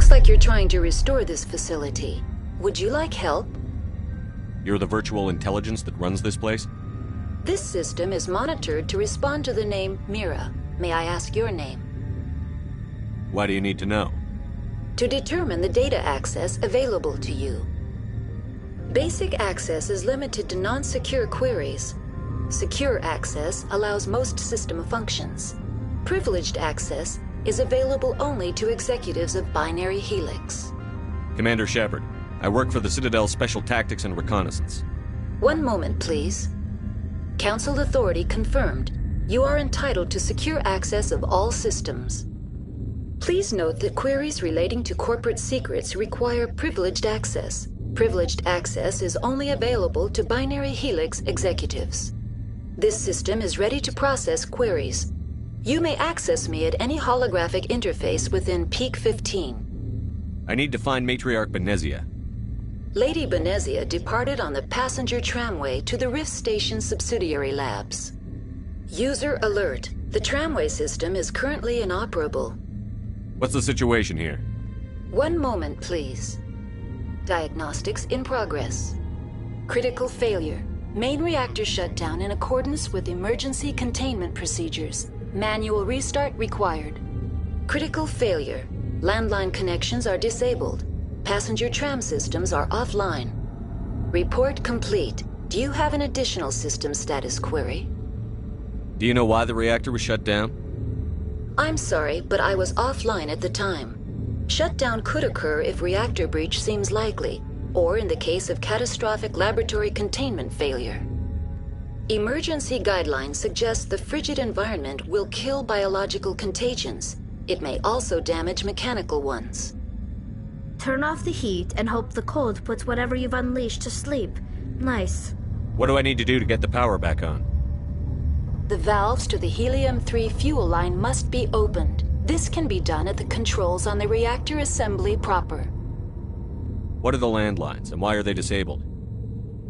Like you're trying to restore this facility. Would you like help? You're the virtual intelligence that runs this place? This system is monitored to respond to the name Mira. May I ask your name? Why do you need to know? To determine the data access available to you. Basic access is limited to non-secure queries. Secure access allows most system functions. Privileged access is available only to executives of Binary Helix. Commander Shepard, I work for the Citadel Special Tactics and Reconnaissance. One moment, please. Council authority confirmed. You are entitled to secure access of all systems. Please note that queries relating to corporate secrets require privileged access. Privileged access is only available to Binary Helix executives. This system is ready to process queries. You may access me at any holographic interface within Peak 15. I need to find Matriarch Benezia. Lady Benezia departed on the passenger tramway to the Rift Station subsidiary labs. User alert. The tramway system is currently inoperable. What's the situation here? One moment, please. Diagnostics in progress. Critical failure. Main reactor shutdown in accordance with emergency containment procedures. Manual restart required. Critical failure. Landline connections are disabled. Passenger tram systems are offline. Report complete. Do you have an additional system status query? Do you know why the reactor was shut down? I'm sorry, but I was offline at the time. Shutdown could occur if reactor breach seems likely, or in the case of catastrophic laboratory containment failure. Emergency guidelines suggest the frigid environment will kill biological contagions. It may also damage mechanical ones. Turn off the heat and hope the cold puts whatever you've unleashed to sleep. Nice. What do I need to do to get the power back on? The valves to the Helium-3 fuel line must be opened. This can be done at the controls on the reactor assembly proper. What are the landlines, and why are they disabled?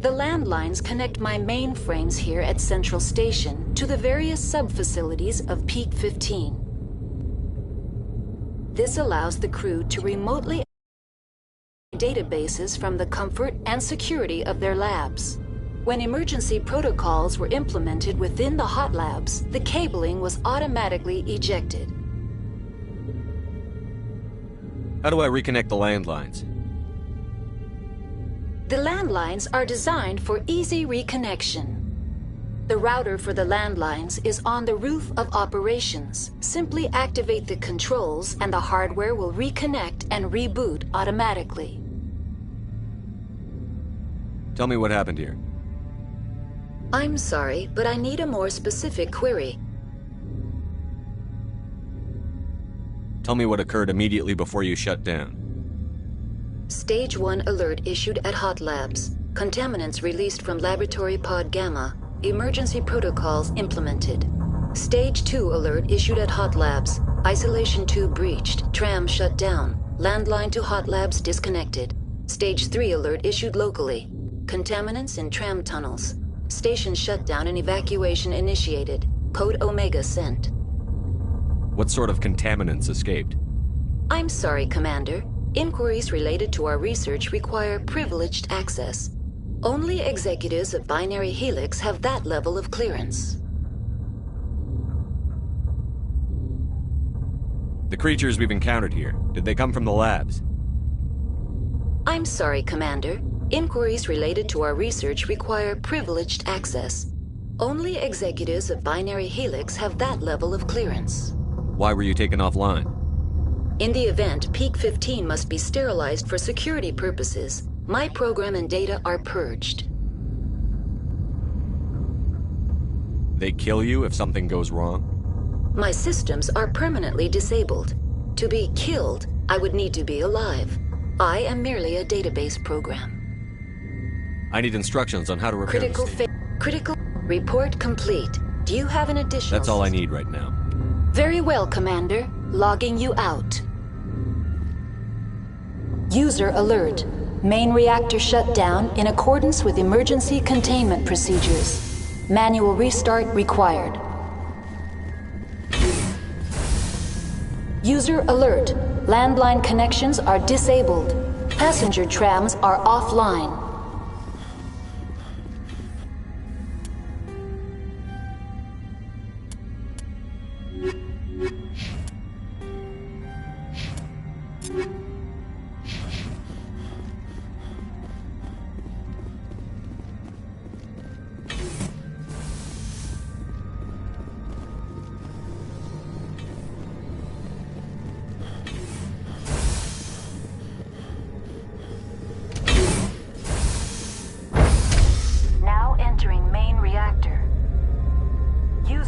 The landlines connect my mainframes here at Central Station to the various sub-facilities of Peak 15. This allows the crew to remotely databases from the comfort and security of their labs. When emergency protocols were implemented within the hot labs, the cabling was automatically ejected. How do I reconnect the landlines? The landlines are designed for easy reconnection. The router for the landlines is on the roof of operations. Simply activate the controls and the hardware will reconnect and reboot automatically. Tell me what happened here. I'm sorry, but I need a more specific query. Tell me what occurred immediately before you shut down. Stage 1 alert issued at Hot Labs. Contaminants released from Laboratory Pod Gamma. Emergency protocols implemented. Stage 2 alert issued at Hot Labs. Isolation tube breached. Tram shut down. Landline to Hot Labs disconnected. Stage 3 alert issued locally. Contaminants in tram tunnels. Station shutdown and evacuation initiated. Code Omega sent. What sort of contaminants escaped? I'm sorry, Commander. Inquiries related to our research require privileged access. Only executives of Binary Helix have that level of clearance. The creatures we've encountered here, did they come from the labs? I'm sorry, Commander. Inquiries related to our research require privileged access. Only executives of Binary Helix have that level of clearance. Why were you taken offline? In the event, Peak 15 must be sterilized for security purposes. My program and data are purged. They kill you if something goes wrong? My systems are permanently disabled. To be killed, I would need to be alive. I am merely a database program. I need instructions on how to repair this. Critical report complete. Do you have an additional? That's all I need right now. Very well, Commander. Logging you out. User alert. Main reactor shut down in accordance with emergency containment procedures. Manual restart required. User alert. Landline connections are disabled. Passenger trams are offline.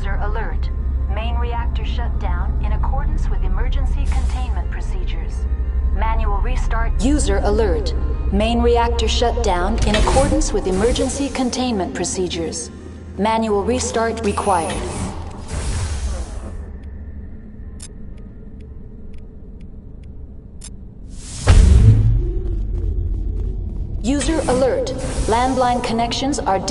User alert. Main reactor shut down in accordance with emergency containment procedures. Manual restart. User alert. Main reactor shut down in accordance with emergency containment procedures. Manual restart required. User alert. Landline connections are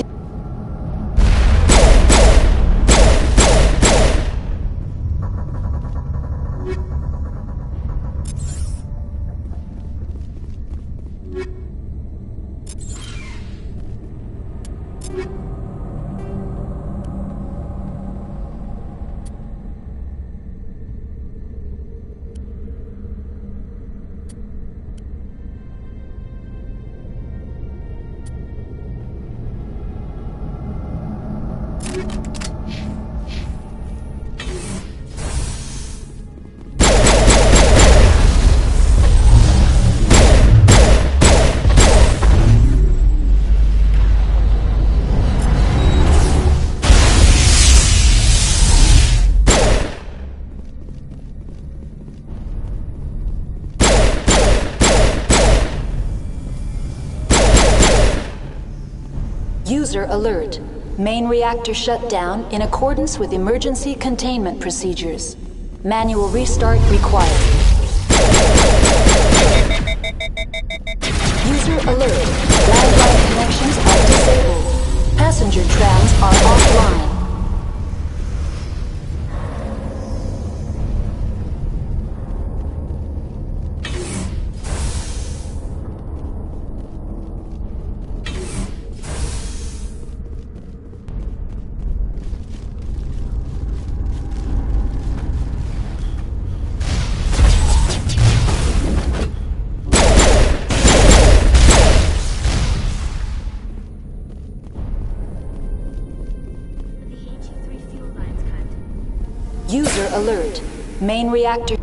User alert. Main reactor shut down in accordance with emergency containment procedures. Manual restart required. User alert. Landline connections are disabled. Passenger trams are offline. User alert. Main reactor.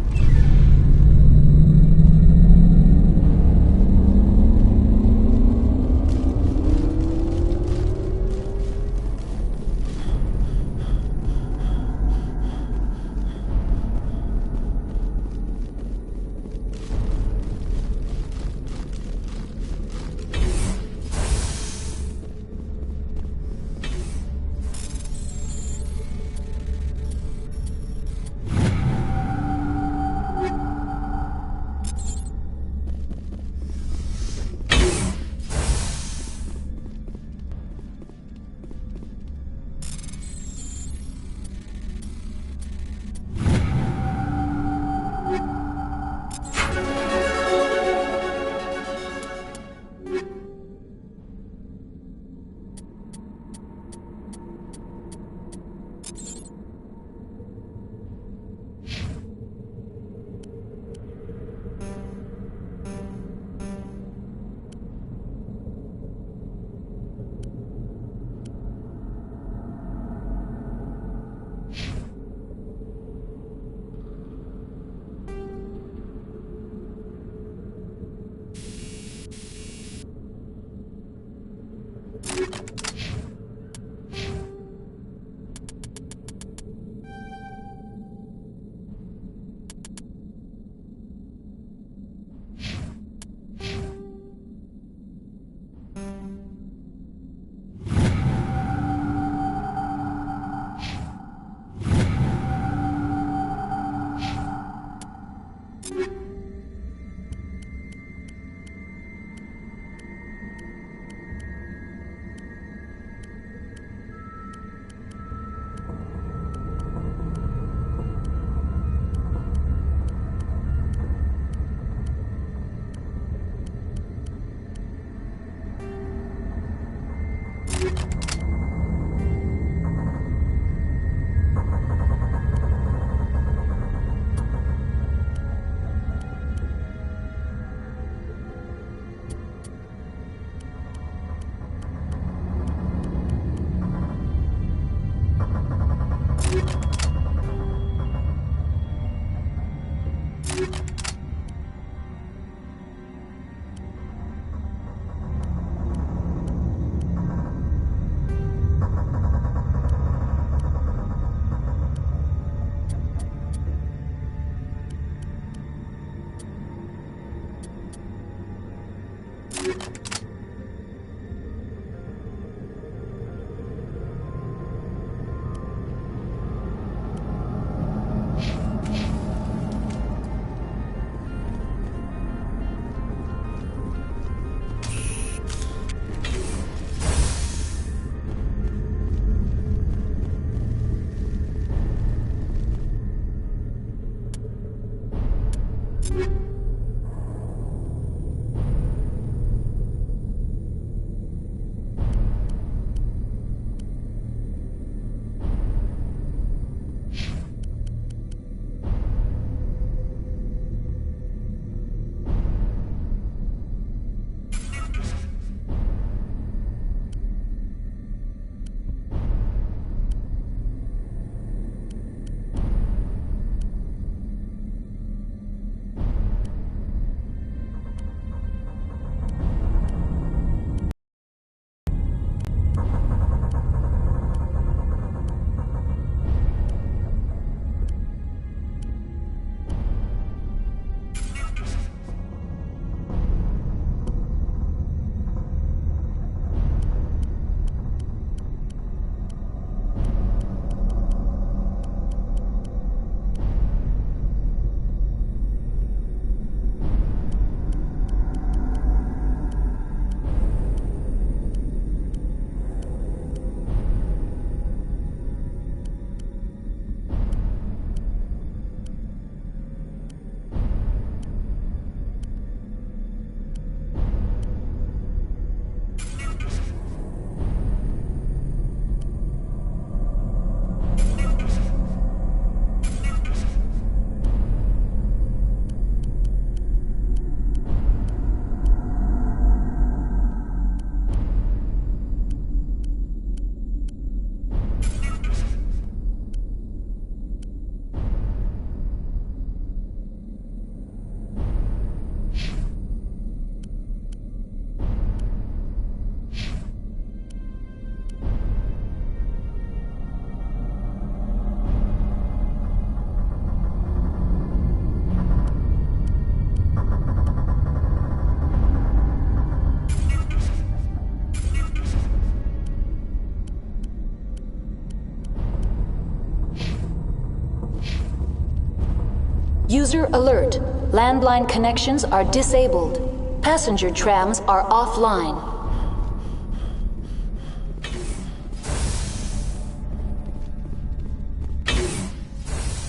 User alert. Landline connections are disabled. Passenger trams are offline.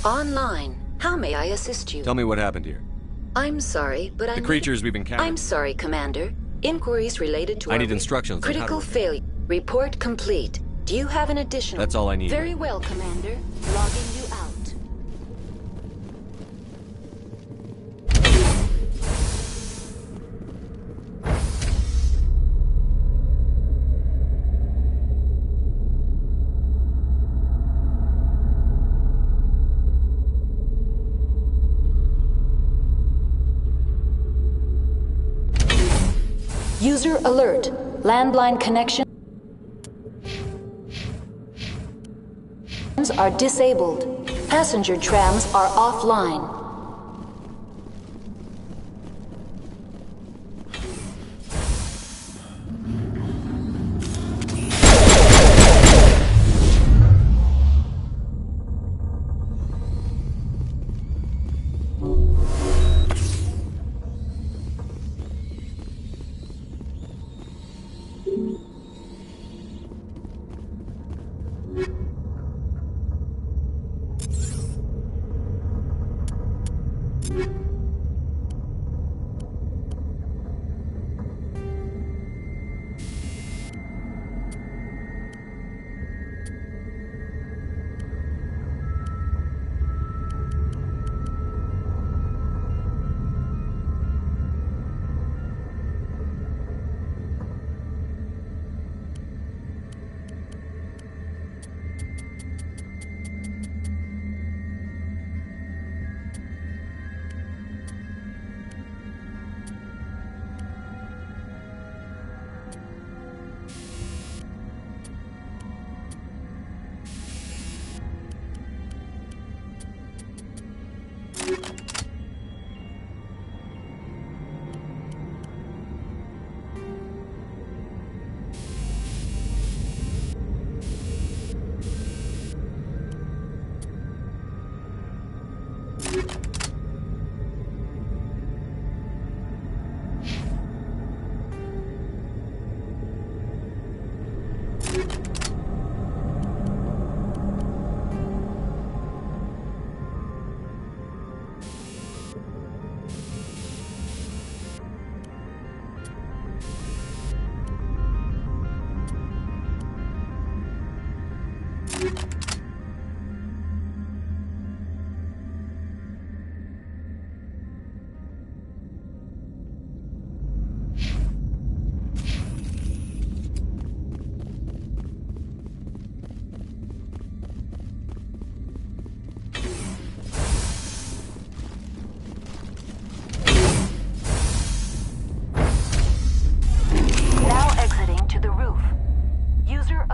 Online. How may I assist you? Tell me what happened here. I'm sorry, but The creatures we've encountered. I'm sorry, Commander. Inquiries related to I our need instructions on how to critical report. failure. Report complete. Do you have an additional? That's all I need. Very well, Commander. Logging you out. User alert. Landline connections are disabled. Passenger trams are offline.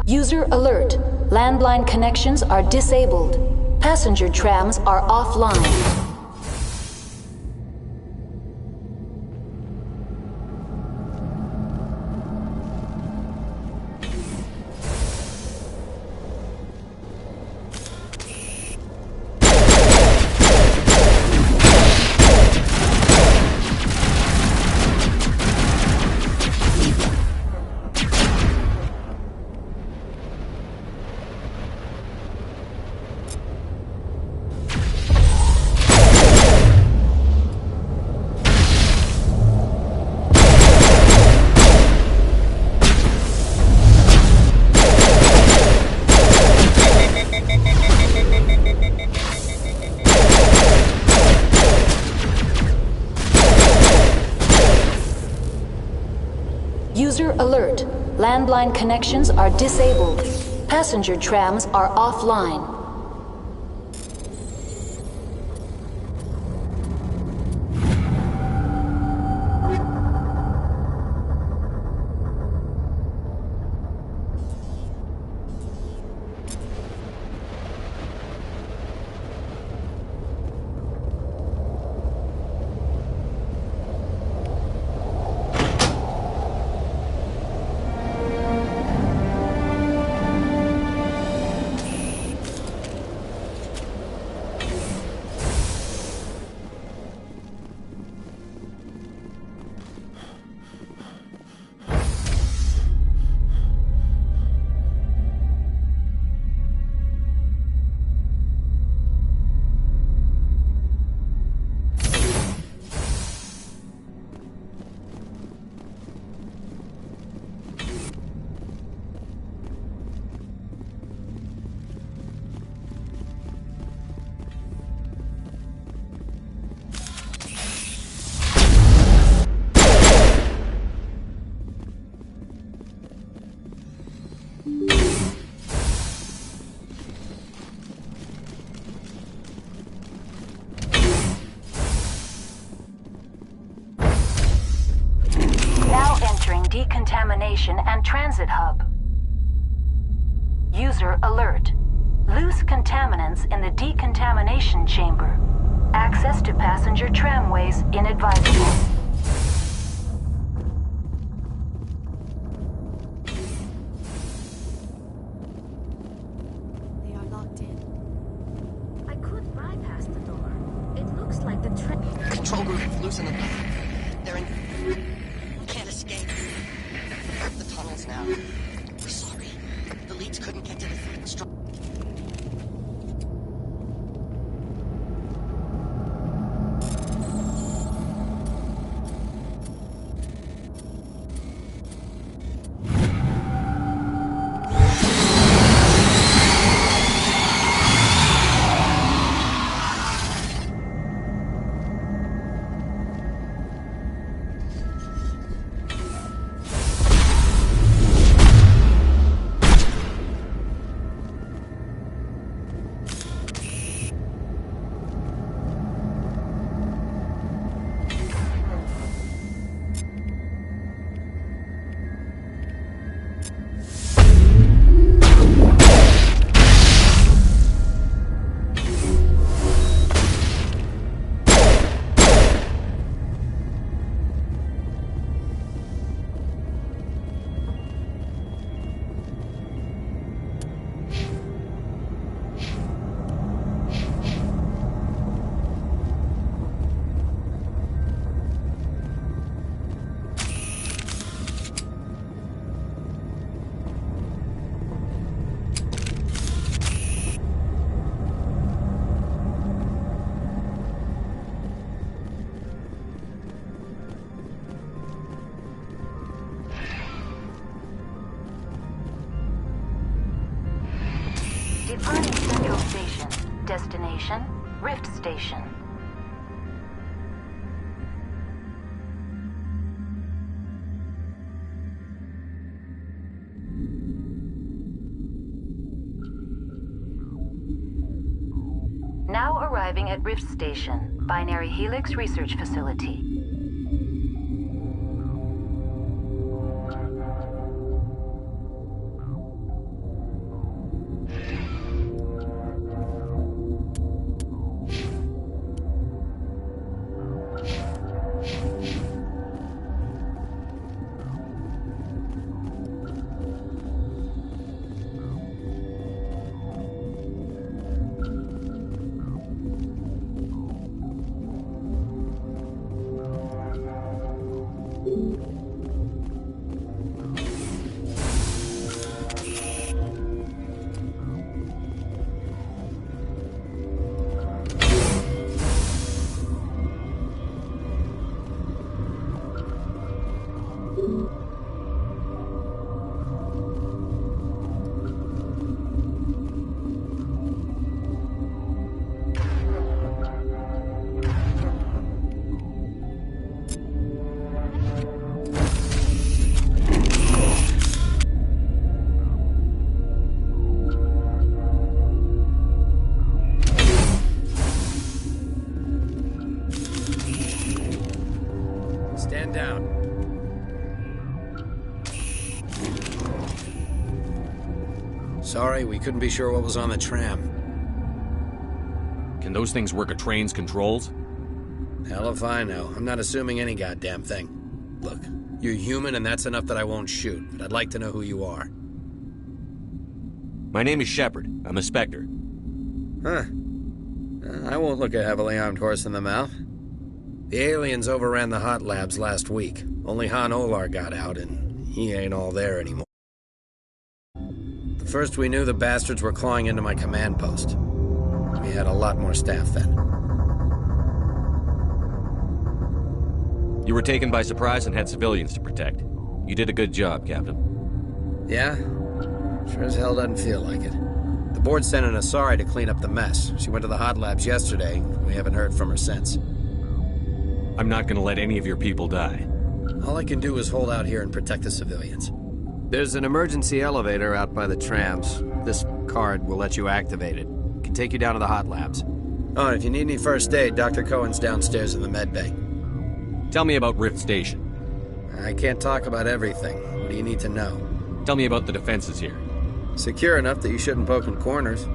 User alert. Landline connections are disabled. Passenger trams are offline. User alert. Landline connections are disabled. Passenger trams are offline. station and transit hub. User alert. Loose contaminants in the decontamination chamber. Access to passenger tramways inadvisable. They are locked in. I could bypass the door. It looks like the Control group, loosen them. They're in... Can't escape. The tunnels now. We're sorry. The leads couldn't get to the third structure. Departing Central Station. Destination, Rift Station. Now arriving at Rift Station, Binary Helix Research Facility. Stand down. Sorry, we couldn't be sure what was on the tram. Can those things work a train's controls? Hell if I know. I'm not assuming any goddamn thing. Look, you're human and that's enough that I won't shoot, but I'd like to know who you are. My name is Shepard. I'm a Spectre. Huh. I won't look a heavily armed horse in the mouth. The aliens overran the hot labs last week. Only Han Olar got out, and he ain't all there anymore. The first we knew, the bastards were clawing into my command post. We had a lot more staff then. You were taken by surprise and had civilians to protect. You did a good job, Captain. Yeah? Sure as hell doesn't feel like it. The board sent an Asari to clean up the mess. She went to the hot labs yesterday. We haven't heard from her since. I'm not gonna let any of your people die. All I can do is hold out here and protect the civilians. There's an emergency elevator out by the trams. This card will let you activate it. It can take you down to the hot labs. Oh, and if you need any first aid, Dr. Cohen's downstairs in the med bay. Tell me about Rift Station. I can't talk about everything. What do you need to know? Tell me about the defenses here. Secure enough that you shouldn't poke in corners.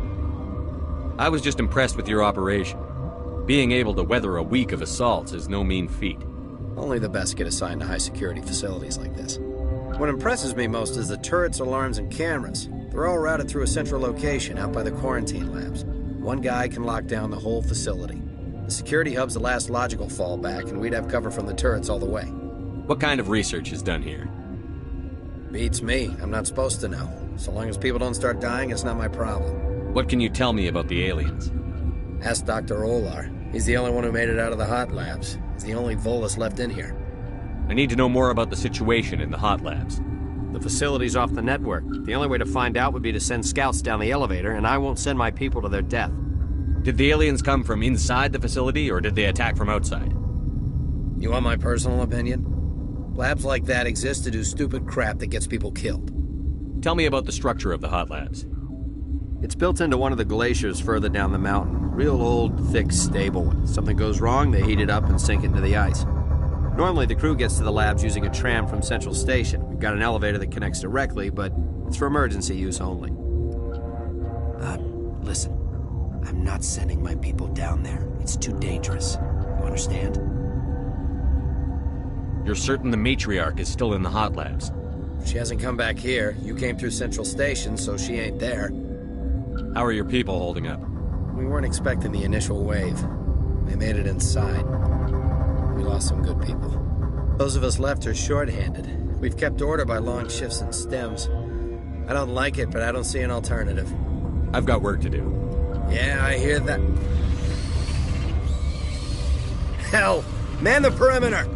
I was just impressed with your operation. Being able to weather a week of assaults is no mean feat. Only the best get assigned to high-security facilities like this. What impresses me most is the turrets, alarms, and cameras. They're all routed through a central location out by the quarantine labs. One guy can lock down the whole facility. The security hub's the last logical fallback, and we'd have cover from the turrets all the way. What kind of research is done here? Beats me. I'm not supposed to know. So long as people don't start dying, it's not my problem. What can you tell me about the aliens? Ask Dr. Olar. He's the only one who made it out of the hot labs. He's the only Volus left in here. I need to know more about the situation in the hot labs. The facility's off the network. The only way to find out would be to send scouts down the elevator, and I won't send my people to their death. Did the aliens come from inside the facility, or did they attack from outside? You want my personal opinion? Labs like that exist to do stupid crap that gets people killed. Tell me about the structure of the hot labs. It's built into one of the glaciers further down the mountain. Real old, thick, stable. If something goes wrong, they heat it up and sink it into the ice. Normally, the crew gets to the labs using a tram from Central Station. We've got an elevator that connects directly, but it's for emergency use only. Listen. I'm not sending my people down there. It's too dangerous. You understand? You're certain the matriarch is still in the hot labs? She hasn't come back here. You came through Central Station, so she ain't there. How are your people holding up? We weren't expecting the initial wave. They made it inside. We lost some good people. Those of us left are short-handed. We've kept order by long shifts and stems. I don't like it, but I don't see an alternative. I've got work to do. Yeah, I hear that. Hell! Man the perimeter!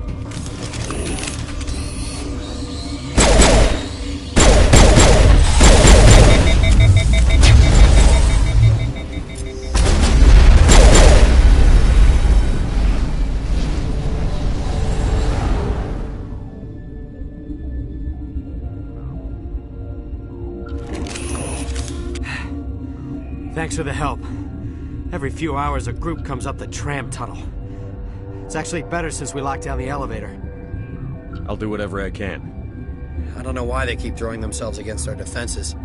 Thanks for the help. Every few hours, a group comes up the tram tunnel. It's actually better since we locked down the elevator. I'll do whatever I can. I don't know why they keep throwing themselves against our defenses.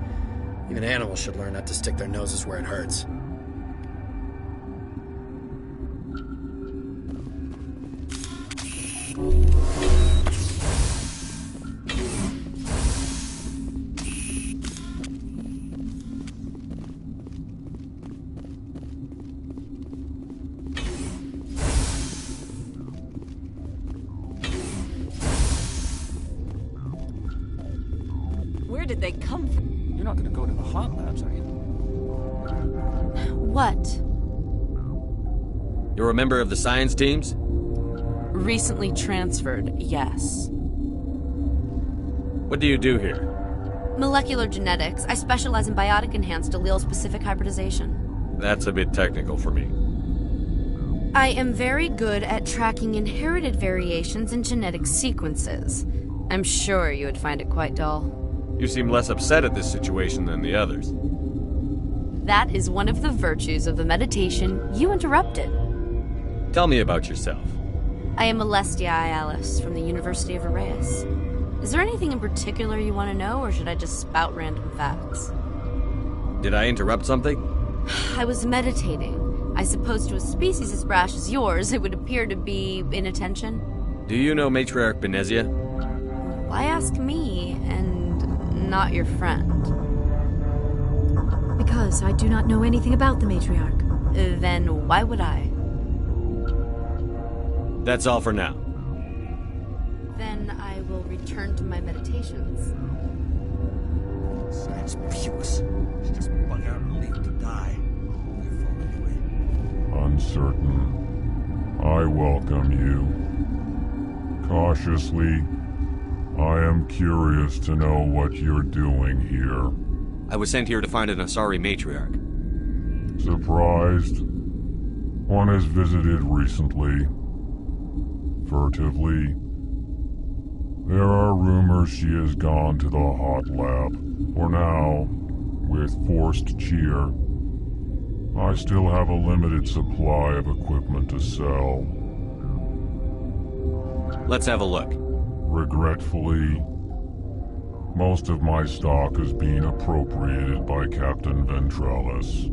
Even animals should learn not to stick their noses where it hurts. Where did they come from? You're not gonna go to the hot labs, are you? What? You're a member of the science teams? Recently transferred, yes. What do you do here? Molecular genetics. I specialize in biotic-enhanced allele-specific hybridization. That's a bit technical for me. I am very good at tracking inherited variations in genetic sequences. I'm sure you would find it quite dull. You seem less upset at this situation than the others. That is one of the virtues of the meditation you interrupted. Tell me about yourself. I am Alestia Ialis from the University of Arraeus. Is there anything in particular you want to know, or should I just spout random facts? Did I interrupt something? I was meditating. I suppose to a species as brash as yours, it would appear to be inattention. Do you know Matriarch Benezia? Why ask me, and not your friend? Because I do not know anything about the matriarch. Then why would I? That's all for now. Then I will return to my meditations. Science pukes. She just bug out and leave to die. Uncertain. I welcome you. Cautiously, I am curious to know what you're doing here. I was sent here to find an Asari matriarch. Surprised? One has visited recently. Furtively. There are rumors she has gone to the hot lab. For now, with forced cheer, I still have a limited supply of equipment to sell. Let's have a look. Regretfully, Most of my stock is being appropriated by Captain Ventralis.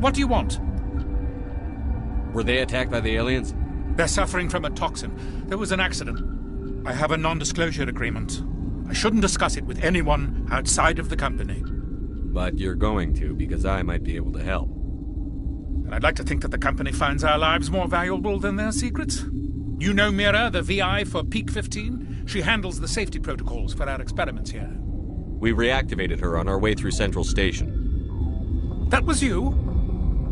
What do you want? Were they attacked by the aliens? They're suffering from a toxin. There was an accident. I have a non-disclosure agreement. I shouldn't discuss it with anyone outside of the company. But you're going to, because I might be able to help. And I'd like to think that the company finds our lives more valuable than their secrets. You know Mira, the VI for Peak 15? She handles the safety protocols for our experiments here. We reactivated her on our way through Central Station. That was you?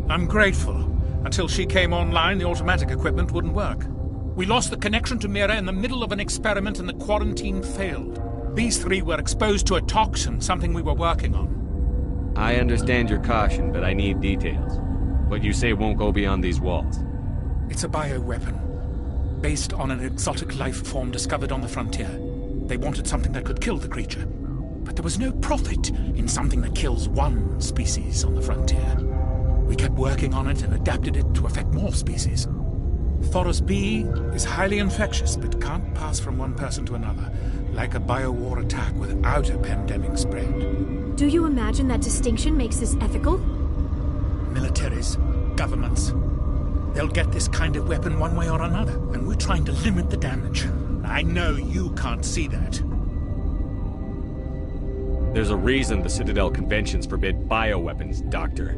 I'm grateful. Until she came online, the automatic equipment wouldn't work. We lost the connection to Mira in the middle of an experiment and the quarantine failed. These three were exposed to a toxin, something we were working on. I understand your caution, but I need details. What you say won't go beyond these walls. It's a bioweapon, based on an exotic life form discovered on the frontier. They wanted something that could kill the creature. But there was no profit in something that kills one species on the frontier. We kept working on it and adapted it to affect more species. Thoros B is highly infectious, but can't pass from one person to another, like a biowar attack without a pandemic spread. Do you imagine that distinction makes this ethical? Militaries, governments, they'll get this kind of weapon one way or another, and we're trying to limit the damage. I know you can't see that. There's a reason the Citadel conventions forbid bioweapons, Doctor.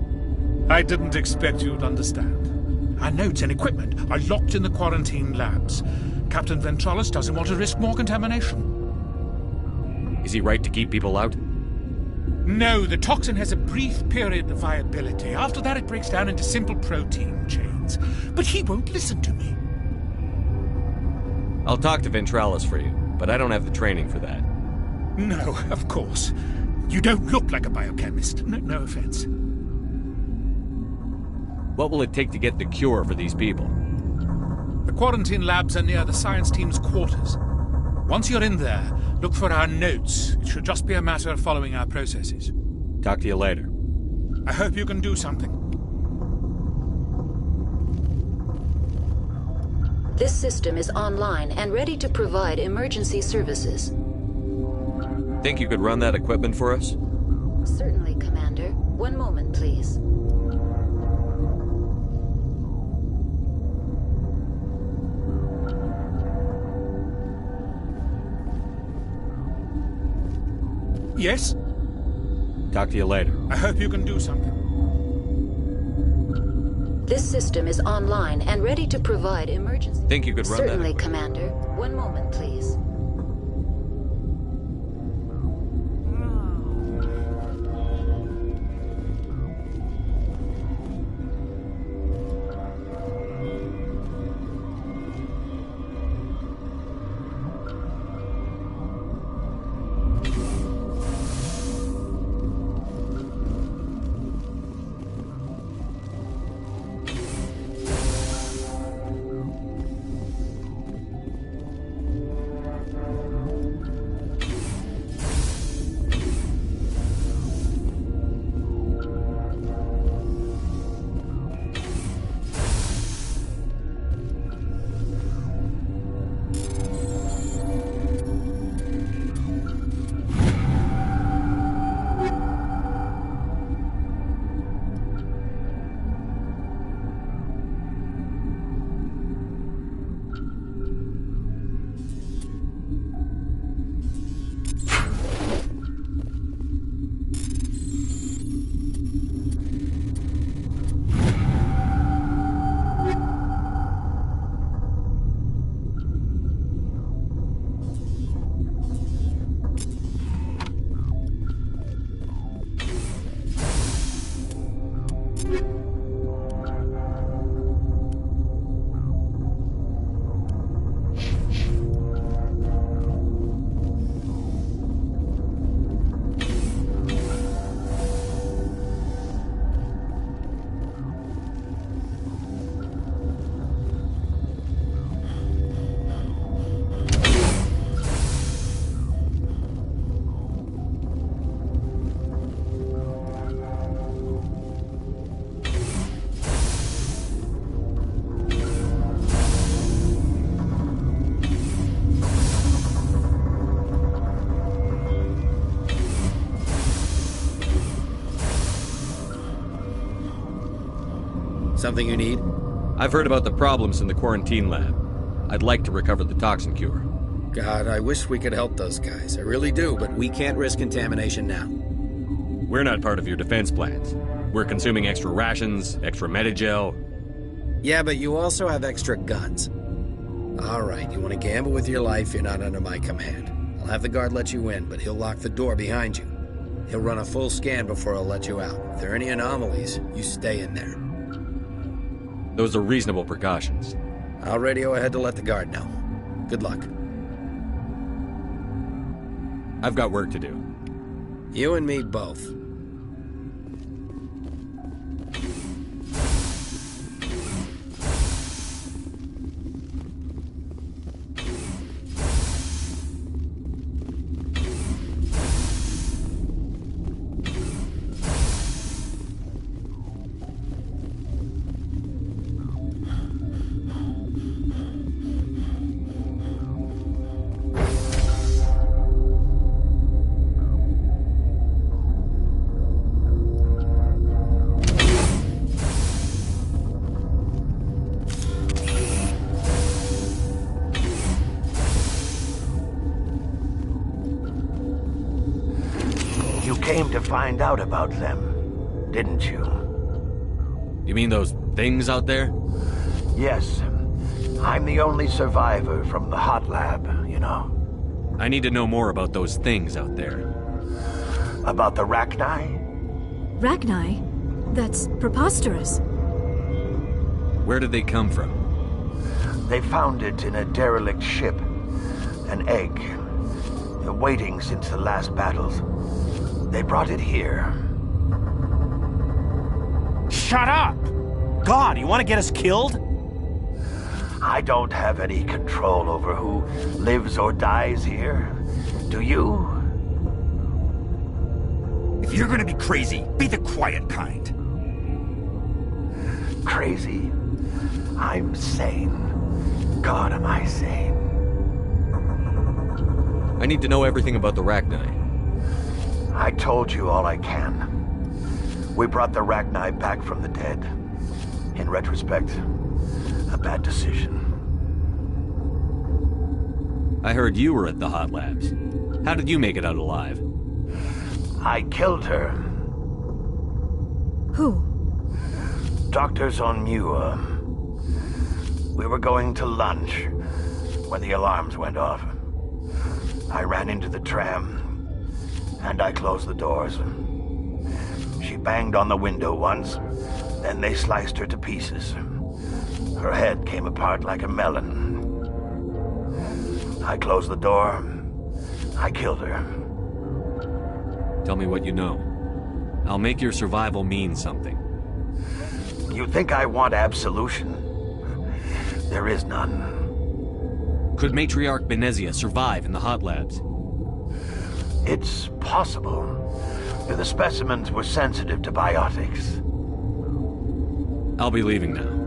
I didn't expect you'd understand. Our notes and equipment are locked in the quarantine labs. Captain Ventralis doesn't want to risk more contamination. Is he right to keep people out? No, the toxin has a brief period of viability. After that, it breaks down into simple protein chains. But he won't listen to me. I'll talk to Ventralis for you. but I don't have the training for that. No, of course. You don't look like a biochemist. No offense. What will it take to get the cure for these people? The quarantine labs are near the science team's quarters. Once you're in there, look for our notes. It should just be a matter of following our processes. Talk to you later. I hope you can do something. This system is online and ready to provide emergency services. Think you could run that equipment for us? Certainly, Commander. One moment, please. Yes? Talk to you later. I hope you can do something. This system is online and ready to provide emergency... Think you could run Certainly, that? Commander. One moment, please. Something you need? I've heard about the problems in the quarantine lab. I'd like to recover the toxin cure. God, I wish we could help those guys. I really do, but we can't risk contamination now. We're not part of your defense plans. We're consuming extra rations, extra Medigel. Yeah, but you also have extra guns. All right, you want to gamble with your life, you're not under my command. I'll have the guard let you in, but he'll lock the door behind you. He'll run a full scan before he'll let you out. If there are any anomalies, you stay in there. Those are reasonable precautions. I'll radio ahead to let the guard know. Good luck. I've got work to do. You and me both. Find out about them, didn't you? You mean those things out there? Yes. I'm the only survivor from the hot lab, you know. I need to know more about those things out there. About the Rachni? Rachni? That's preposterous. Where did they come from? They found it in a derelict ship. An egg. Waiting since the last battles. They brought it here. Shut up! God, you want to get us killed? I don't have any control over who lives or dies here. Do you? If you're gonna be crazy, be the quiet kind. Crazy? I'm sane. God, am I sane. I need to know everything about the Rachni. I told you all I can. We brought the Rachni back from the dead. In retrospect, a bad decision. I heard you were at the Hot Labs. How did you make it out alive? I killed her. Who? Dr. Zonmua. We were going to lunch when the alarms went off. I ran into the tram, and I closed the doors. She banged on the window once, then they sliced her to pieces. Her head came apart like a melon. I closed the door. I killed her. Tell me what you know. I'll make your survival mean something. You think I want absolution? There is none. Could Matriarch Benezia survive in the Hot Labs? It's possible. The specimens were sensitive to biotics. I'll be leaving now.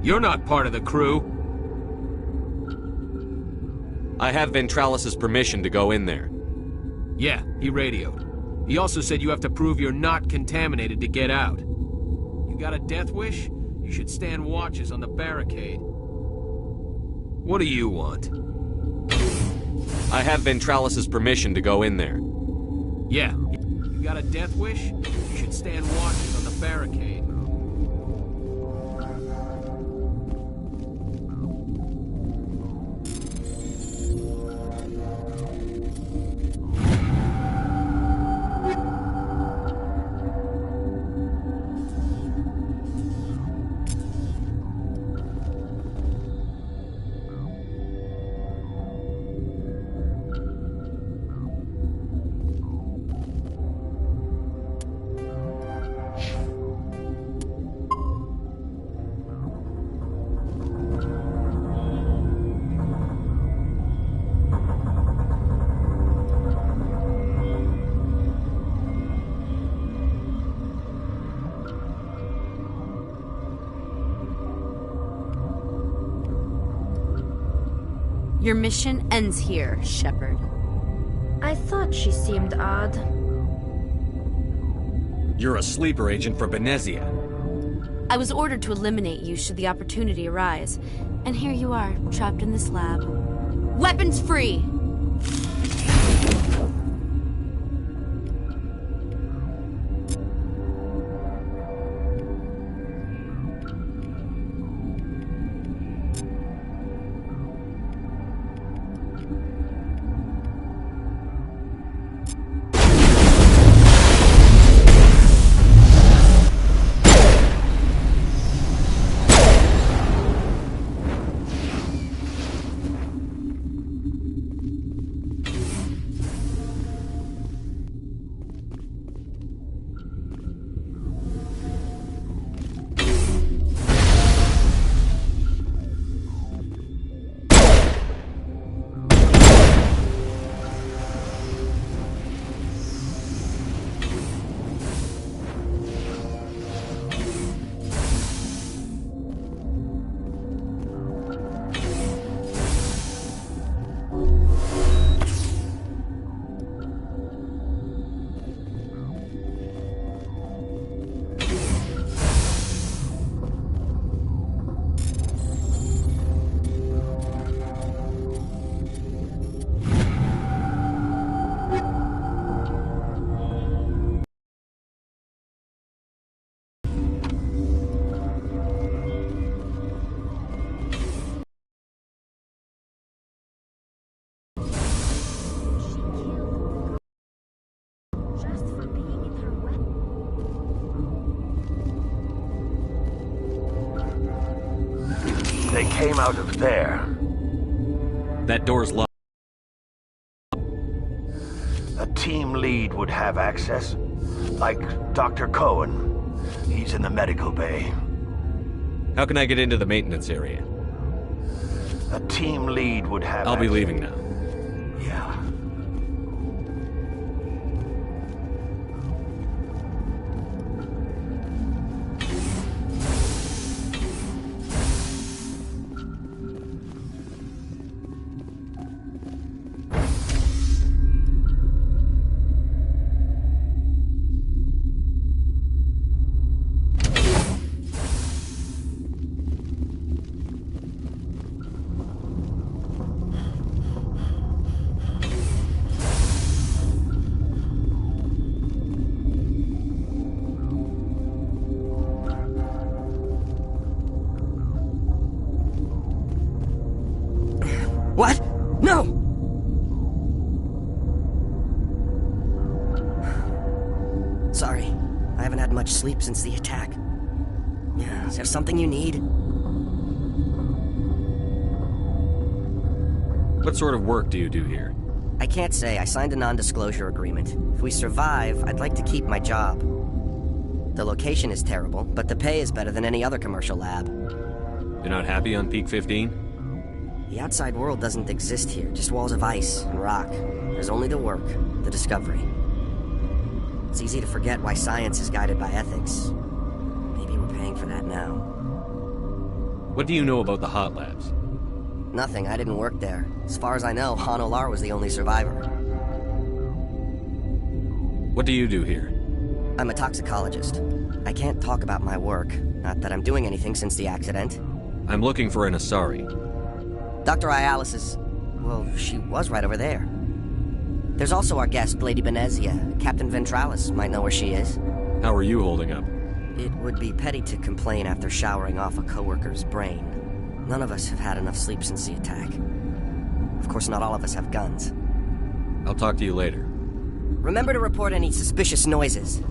You're not part of the crew. I have Ventralis's permission to go in there. Yeah, he radioed. He also said you have to prove you're not contaminated to get out. You got a death wish? You should stand watches on the barricade. What do you want? I have Ventralis's permission to go in there. Yeah, you got a death wish? You should stand watches on the barricade. Your mission ends here, Shepard. I thought she seemed odd. You're a sleeper agent for Benezia. I was ordered to eliminate you should the opportunity arise. And here you are, trapped in this lab. Weapons free! came out of there. That door's locked. A team lead would have access, like Dr. Cohen. He's in the medical bay. How can I get into the maintenance area? A team lead would have I'll be leaving now. Yeah. What? No! Sorry. I haven't had much sleep since the attack. Yeah, is there something you need? What sort of work do you do here? I can't say. I signed a non-disclosure agreement. If we survive, I'd like to keep my job. The location is terrible, but the pay is better than any other commercial lab. You're not happy on Peak 15? The outside world doesn't exist here, just walls of ice and rock. There's only the work, the discovery. It's easy to forget why science is guided by ethics. Maybe we're paying for that now. What do you know about the hot labs? Nothing, I didn't work there. As far as I know, Han Olar was the only survivor. What do you do here? I'm a toxicologist. I can't talk about my work, not that I'm doing anything since the accident. I'm looking for an Asari. Dr. Ayalis is... well, she was right over there. There's also our guest, Lady Benezia. Captain Ventralis might know where she is. How are you holding up? It would be petty to complain after showering off a coworker's brain. None of us have had enough sleep since the attack. Of course, not all of us have guns. I'll talk to you later. Remember to report any suspicious noises.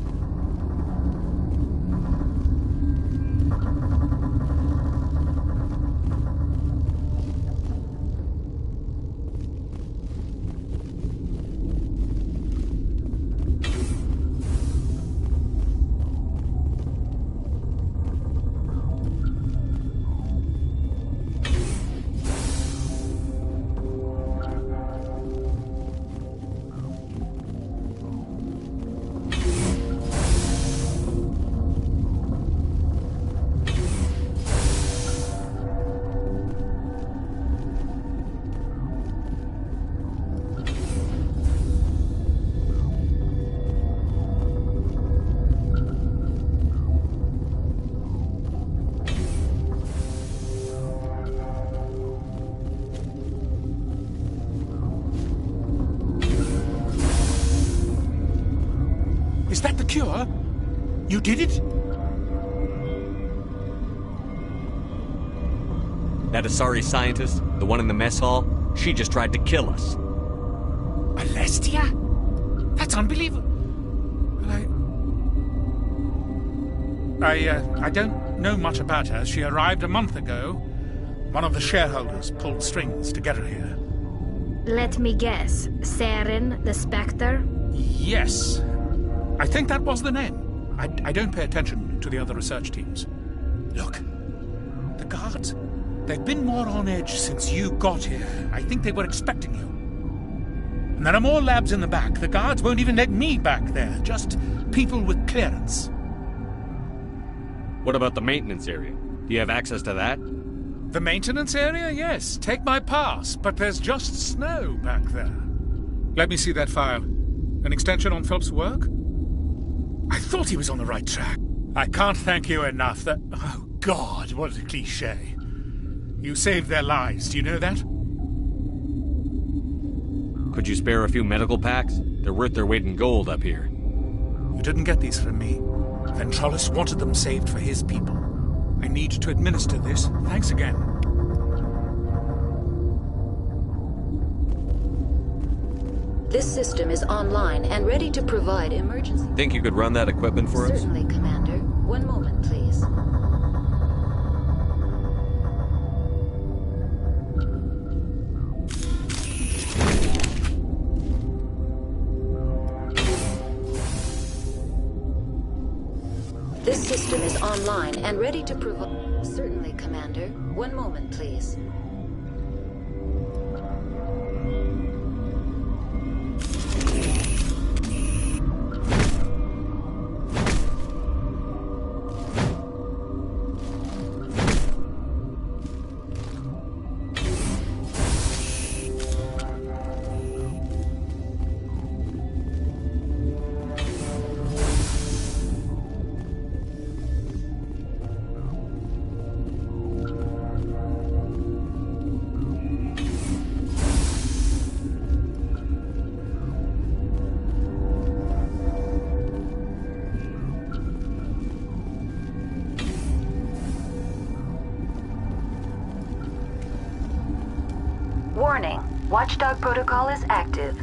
Is that the cure? You did it? That Asari scientist, the one in the mess hall, she just tried to kill us. Alestia? That's unbelievable. I don't know much about her. She arrived a month ago. One of the shareholders pulled strings to get her here. Let me guess. Saren, the Spectre? Yes. I think that was the name. I don't pay attention to the other research teams. Look, the guards, they've been more on edge since you got here. I think they were expecting you. And there are more labs in the back. The guards won't even let me back there. Just people with clearance. What about the maintenance area? Do you have access to that? The maintenance area? Yes. Take my pass. But there's just snow back there. Let me see that file. An extension on Phelps' work? I thought he was on the right track. I can't thank you enough that... oh, God, what a cliché. You saved their lives, do you know that? Could you spare a few medical packs? They're worth their weight in gold up here. You didn't get these from me. Ventralis wanted them saved for his people. I need to administer this. Thanks again. This system is online and ready to provide emergency... Think you could run that equipment for us? Certainly, Commander. One moment, please. This system is online and ready to provide... Certainly, Commander. One moment, please. Warning. Watchdog protocol is active.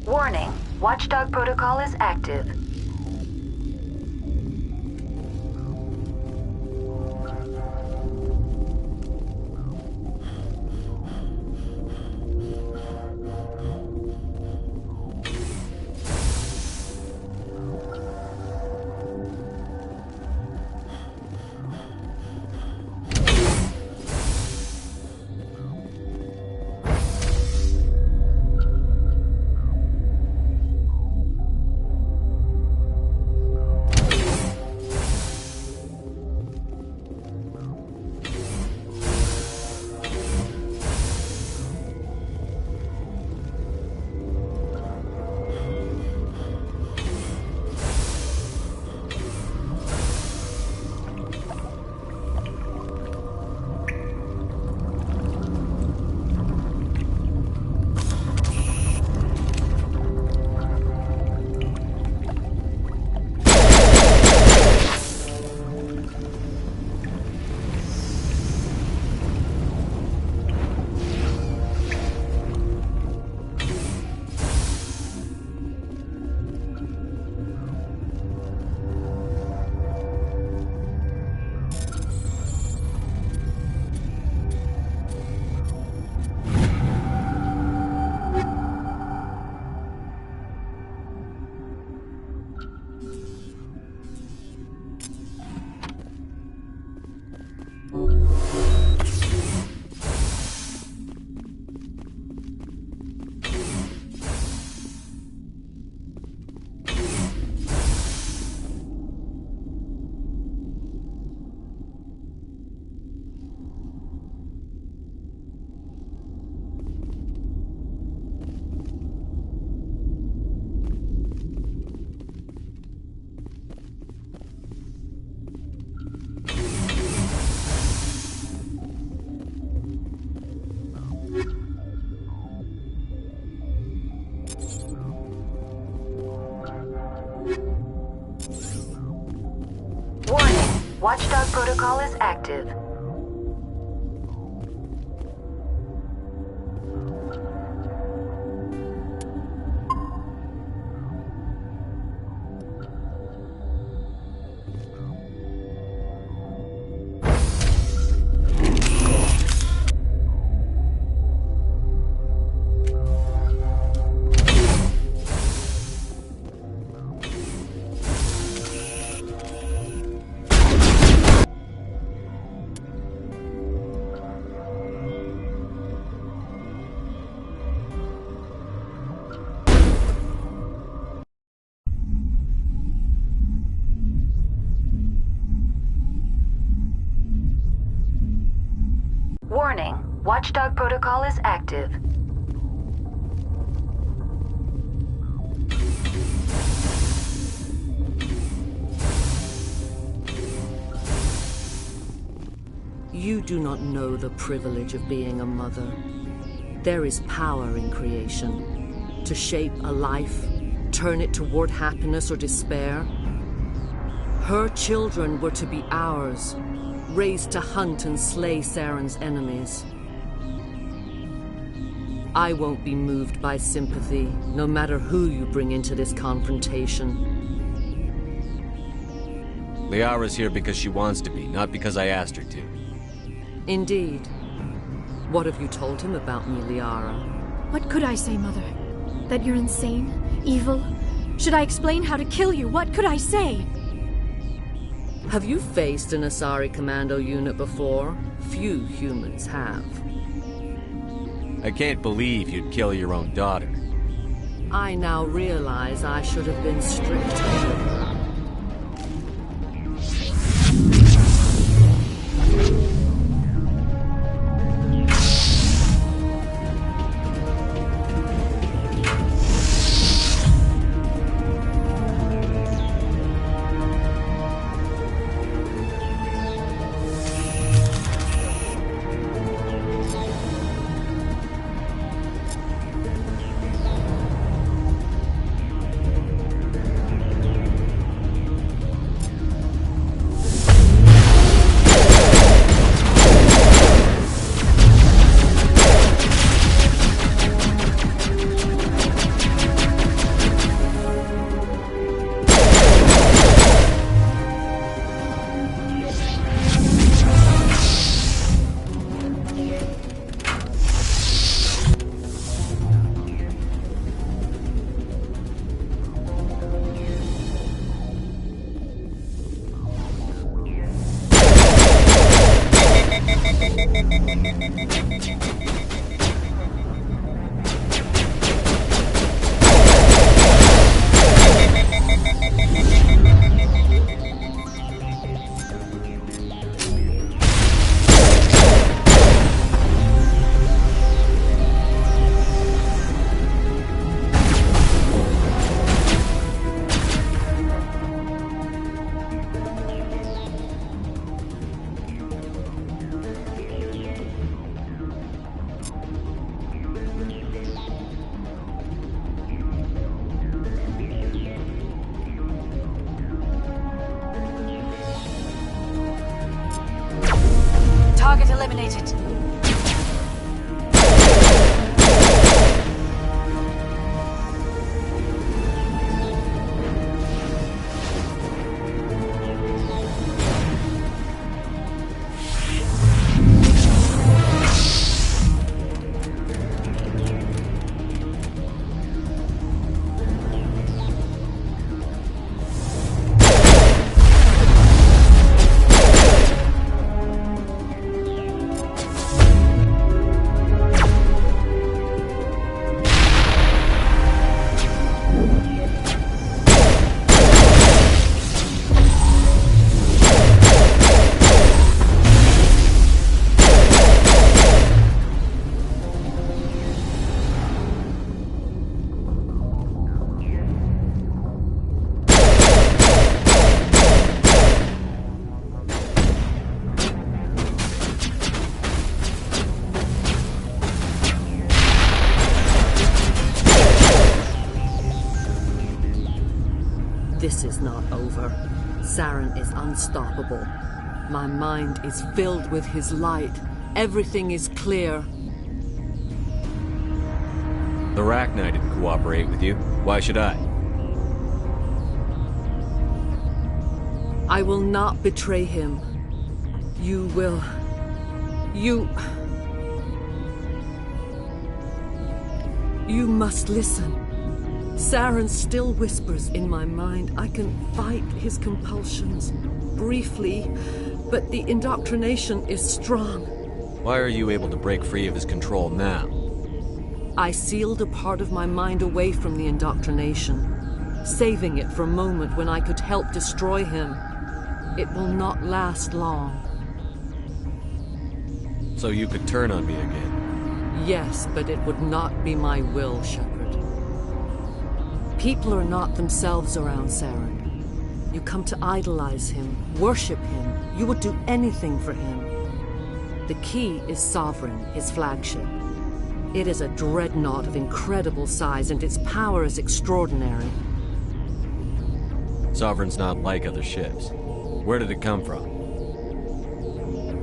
Warning. Watchdog protocol is active. Watchdog protocol is active. Warning, Watchdog Protocol is active. You do not know the privilege of being a mother. There is power in creation. To shape a life, turn it toward happiness or despair. Her children were to be ours, raised to hunt and slay Saren's enemies. I won't be moved by sympathy, no matter who you bring into this confrontation. Liara's here because she wants to be, not because I asked her to. Indeed. What have you told him about me, Liara? What could I say, Mother? That you're insane? Evil? Should I explain how to kill you? What could I say? Have you faced an Asari commando unit before? Few humans have. I can't believe you'd kill your own daughter. I now realize I should have been stricter. Target eliminated. This is not over. Saren is unstoppable. My mind is filled with his light. Everything is clear. The Rachni didn't cooperate with you. Why should I? I will not betray him. You will... You must listen. Saren still whispers in my mind. I can fight his compulsions, briefly, but the indoctrination is strong. Why are you able to break free of his control now? I sealed a part of my mind away from the indoctrination, saving it for a moment when I could help destroy him. It will not last long. So you could turn on me again? Yes, but it would not be my will, Shepard. People are not themselves around Saren. You come to idolize him, worship him. You would do anything for him. The key is Sovereign, his flagship. It is a dreadnought of incredible size, and its power is extraordinary. Sovereign's not like other ships. Where did it come from?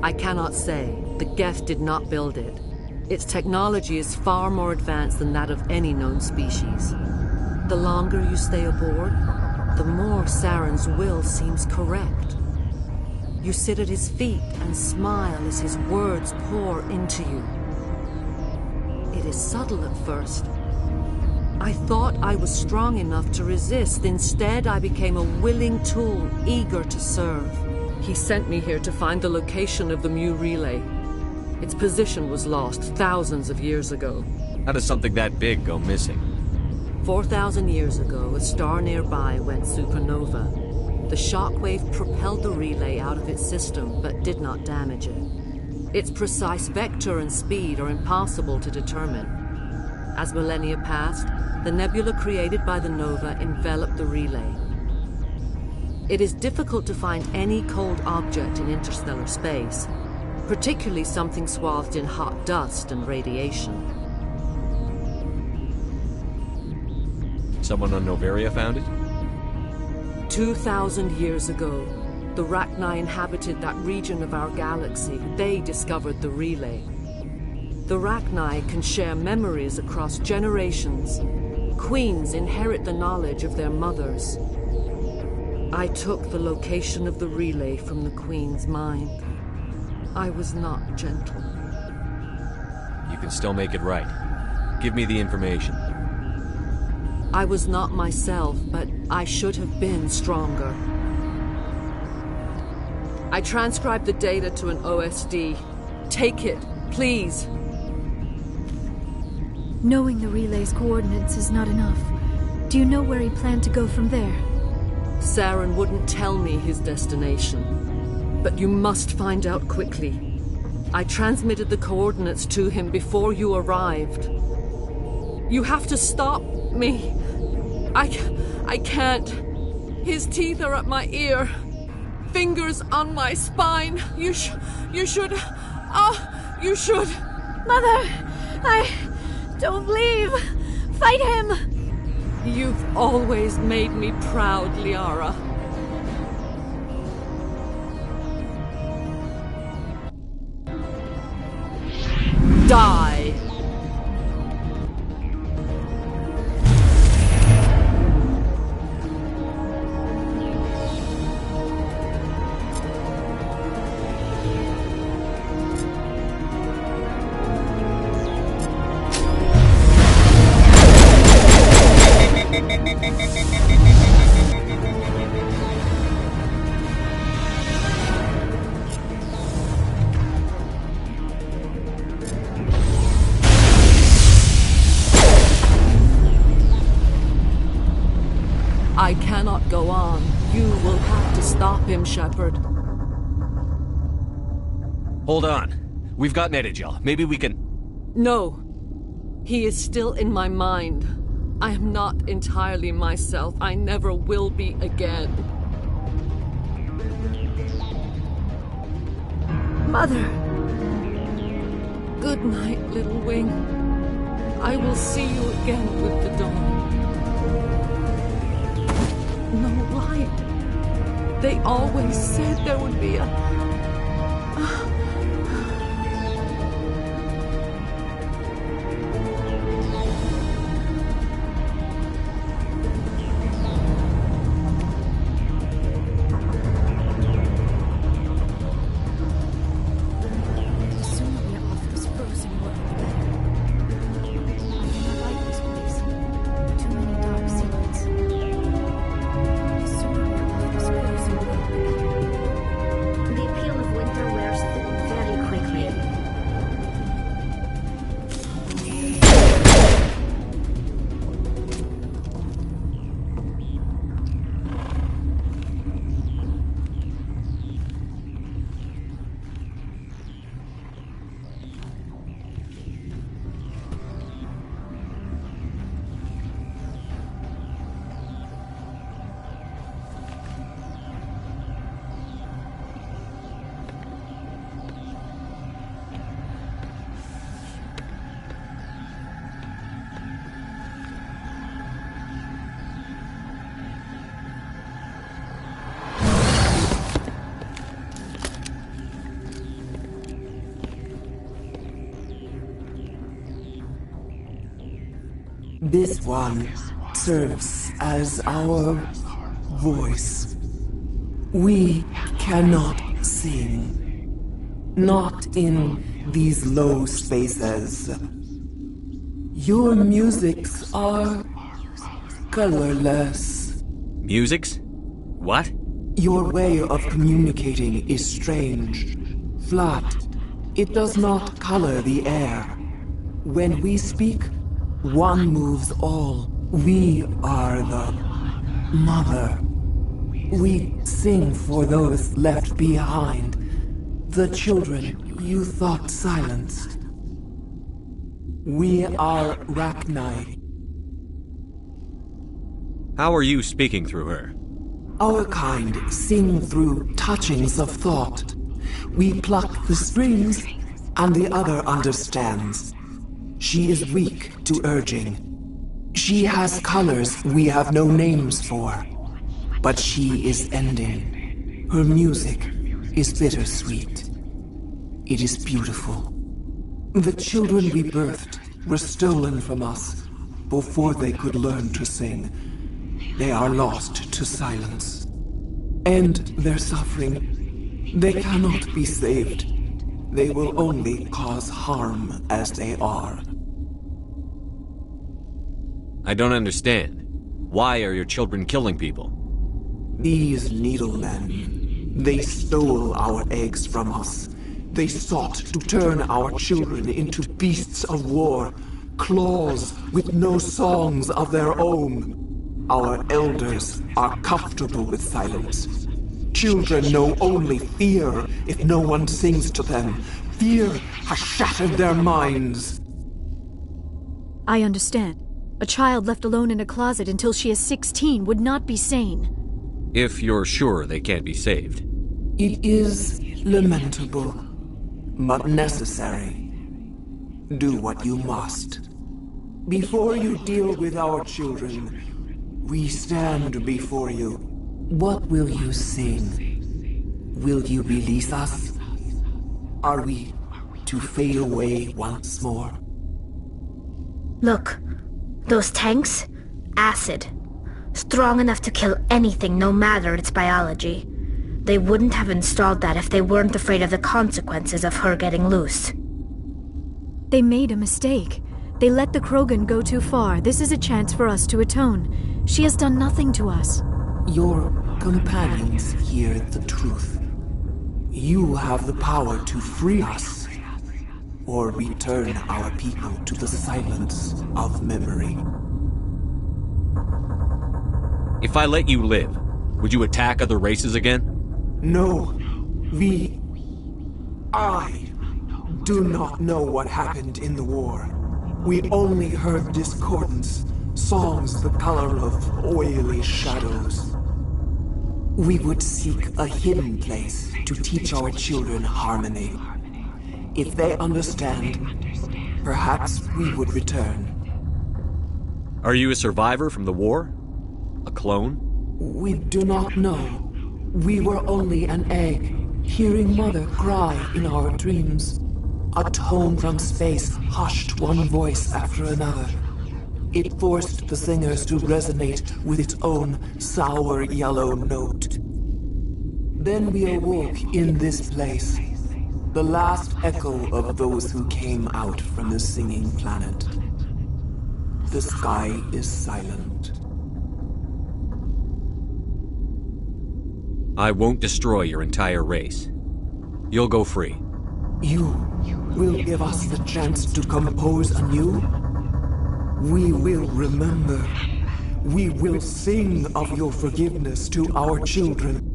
I cannot say. The Geth did not build it. Its technology is far more advanced than that of any known species. The longer you stay aboard, the more Saren's will seems correct. You sit at his feet and smile as his words pour into you. It is subtle at first. I thought I was strong enough to resist. Instead, I became a willing tool, eager to serve. He sent me here to find the location of the Mu relay. Its position was lost thousands of years ago. How does something that big go missing? 4,000 years ago, a star nearby went supernova. The shockwave propelled the relay out of its system, but did not damage it. Its precise vector and speed are impossible to determine. As millennia passed, the nebula created by the nova enveloped the relay. It is difficult to find any cold object in interstellar space, particularly something swathed in hot dust and radiation. Someone on Noveria found it? 2,000 years ago, the Rachni inhabited that region of our galaxy. They discovered the relay. The Rachni can share memories across generations. Queens inherit the knowledge of their mothers. I took the location of the relay from the Queen's mind. I was not gentle. You can still make it right. Give me the information. I was not myself, but I should have been stronger. I transcribed the data to an OSD. Take it, please. Knowing the relay's coordinates is not enough. Do you know where he planned to go from there? Saren wouldn't tell me his destination. But you must find out quickly. I transmitted the coordinates to him before you arrived. You have to stop me. I can't. His teeth are at my ear. Fingers on my spine. You should. You should. Mother! Don't leave! Fight him! You've always made me proud, Liara. Die! I cannot go on. You will have to stop him, Shepard. Hold on. We've got Netagel. Maybe we can... No. He is still in my mind. I am not entirely myself. I never will be again. Mother! Good night, little wing. I will see you again with the dawn. No light. They always said there would be a... The appeal of winter wears thin. This one serves as our voice. We cannot sing. Not in these low spaces. Your musics are colorless. Musics? What? Your way of communicating is strange. Flat. It does not color the air. When we speak, one moves all. We are the mother. We sing for those left behind. The children you thought silenced. We are Rachni. How are you speaking through her? Our kind sing through touchings of thought. We pluck the strings, and the other understands. She is weak to urging. She has colors we have no names for. But she is ending. Her music is bittersweet. It is beautiful. The children we birthed were stolen from us before they could learn to sing. They are lost to silence. And their suffering, they cannot be saved. They will only cause harm as they are. I don't understand. Why are your children killing people? These needlemen, they stole our eggs from us. They sought to turn our children into beasts of war, claws with no songs of their own. Our elders are comfortable with silence. Children know only fear if no one sings to them. Fear has shattered their minds. I understand. A child left alone in a closet until she is 16 would not be sane. If you're sure they can't be saved. It is lamentable, but necessary. Do what you must. Before you deal with our children, we stand before you. What will you sing? Will you release us? Are we to fade away once more? Look, those tanks? Acid. Strong enough to kill anything, no matter its biology. They wouldn't have installed that if they weren't afraid of the consequences of her getting loose. They made a mistake. They let the Krogan go too far. This is a chance for us to atone. She has done nothing to us. Your companions hear the truth. You have the power to free us, or return our people to the silence of memory. If I let you live, would you attack other races again? No. I do not know what happened in the war. We only heard discordance, songs the color of oily shadows. We would seek a hidden place to teach our children harmony. If they understand, perhaps we would return. Are you a survivor from the war? A clone? We do not know. We were only an egg, hearing Mother cry in our dreams. A tone from space hushed one voice after another. It forced the singers to resonate with its own sour yellow note. Then we awoke in this place, the last echo of those who came out from the singing planet. The sky is silent. I won't destroy your entire race. You'll go free. You will give us the chance to compose anew? We will remember. We will sing of your forgiveness to our children.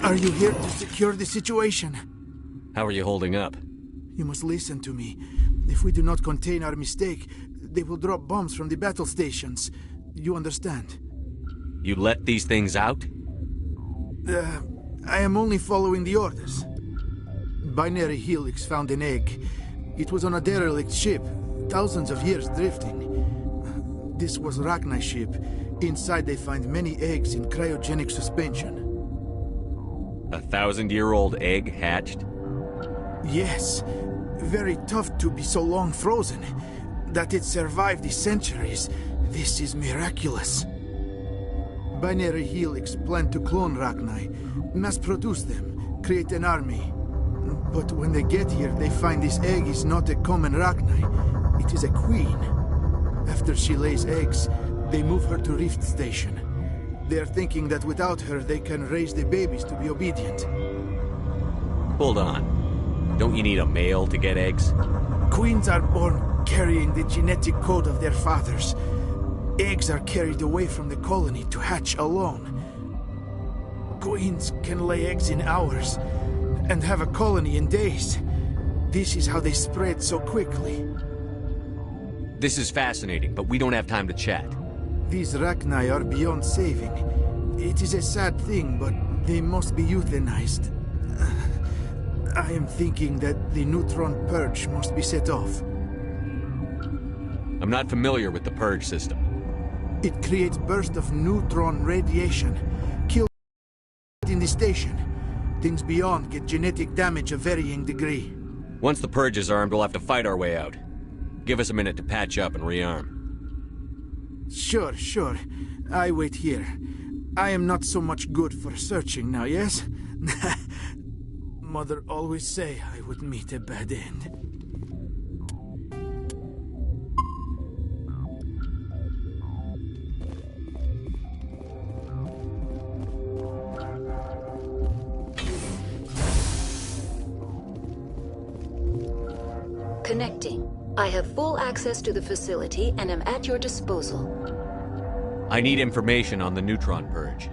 Are you here to secure the situation? How are you holding up? You must listen to me. If we do not contain our mistake, they will drop bombs from the battle stations. You understand? You let these things out? I am only following the orders. Binary Helix found an egg. It was on a derelict ship, thousands of years drifting. This was Rachni's ship. Inside they find many eggs in cryogenic suspension. A 1,000-year-old egg hatched? Yes. Very tough to be so long frozen. That it survived the centuries. This is miraculous. Binary Helix planned to clone Rachni, mass-produce them, create an army. But when they get here, they find this egg is not a common Rachni. It is a queen. After she lays eggs, they move her to Rift Station. They are thinking that without her, they can raise the babies to be obedient. Hold on. Don't you need a male to get eggs? Queens are born carrying the genetic code of their fathers. Eggs are carried away from the colony to hatch alone. Queens can lay eggs in hours and have a colony in days. This is how they spread so quickly. This is fascinating, but we don't have time to chat. These Rachni are beyond saving. It is a sad thing, but they must be euthanized. I am thinking that the neutron purge must be set off. I'm not familiar with the purge system. It creates bursts of neutron radiation. Kill in the station. Things beyond get genetic damage of varying degree. Once the purge is armed, we'll have to fight our way out. Give us a minute to patch up and rearm. Sure. I wait here. I am not so much good for searching now, yes? Mother always say I would meet a bad end. Connecting. I have full access to the facility and am at your disposal. I need information on the neutron purge.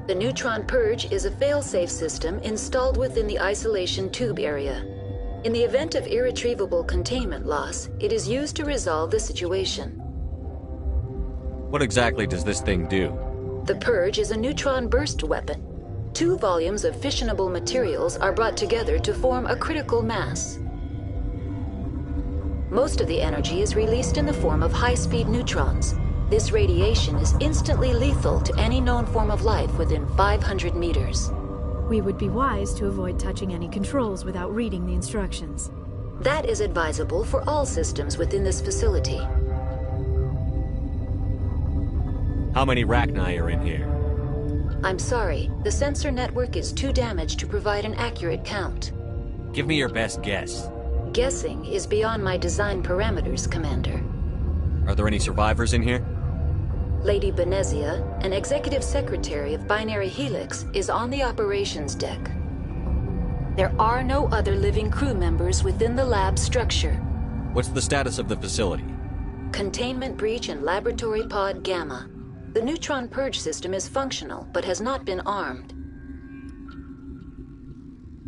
The neutron purge is a fail-safe system installed within the isolation tube area. In the event of irretrievable containment loss, it is used to resolve the situation. What exactly does this thing do? The purge is a neutron burst weapon. 2 volumes of fissionable materials are brought together to form a critical mass. Most of the energy is released in the form of high-speed neutrons. This radiation is instantly lethal to any known form of life within 500 meters. We would be wise to avoid touching any controls without reading the instructions. That is advisable for all systems within this facility. How many Rachni are in here? I'm sorry, the sensor network is too damaged to provide an accurate count. Give me your best guess. Guessing is beyond my design parameters, Commander. Are there any survivors in here? Lady Benezia, an executive secretary of Binary Helix, is on the operations deck. There are no other living crew members within the lab structure. What's the status of the facility? Containment breach in Laboratory Pod Gamma. The neutron purge system is functional, but has not been armed.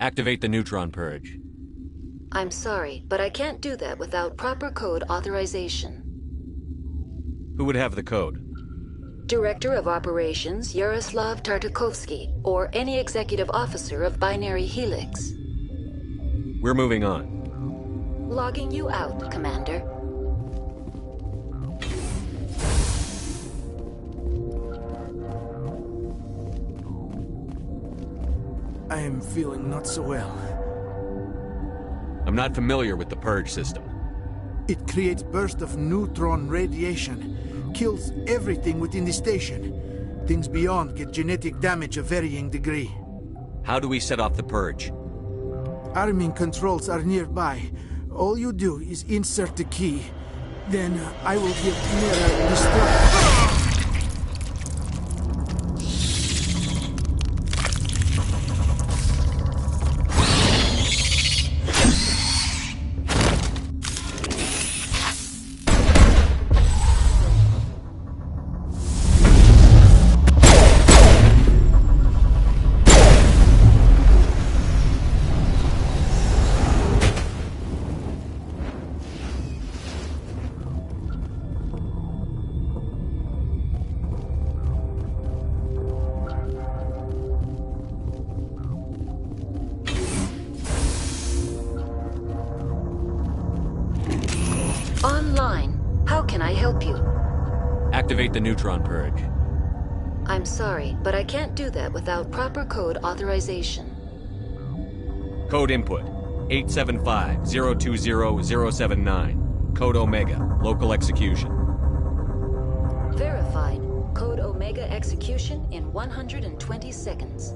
Activate the neutron purge. I'm sorry, but I can't do that without proper code authorization. Who would have the code? Director of Operations Yaroslav Tartakovsky, or any executive officer of Binary Helix. We're moving on. Logging you out, Commander. I am feeling not so well. I'm not familiar with the purge system. It creates bursts of neutron radiation, kills everything within the station. Things beyond get genetic damage of varying degree. How do we set off the purge? Arming controls are nearby. All you do is insert the key. Then I will give Mira destruct. Online. How can I help you? Activate the neutron purge. I'm sorry, but I can't do that without proper code authorization. Code input 875-020-079. Code Omega. Local execution. Verified. Code Omega execution in 120 seconds.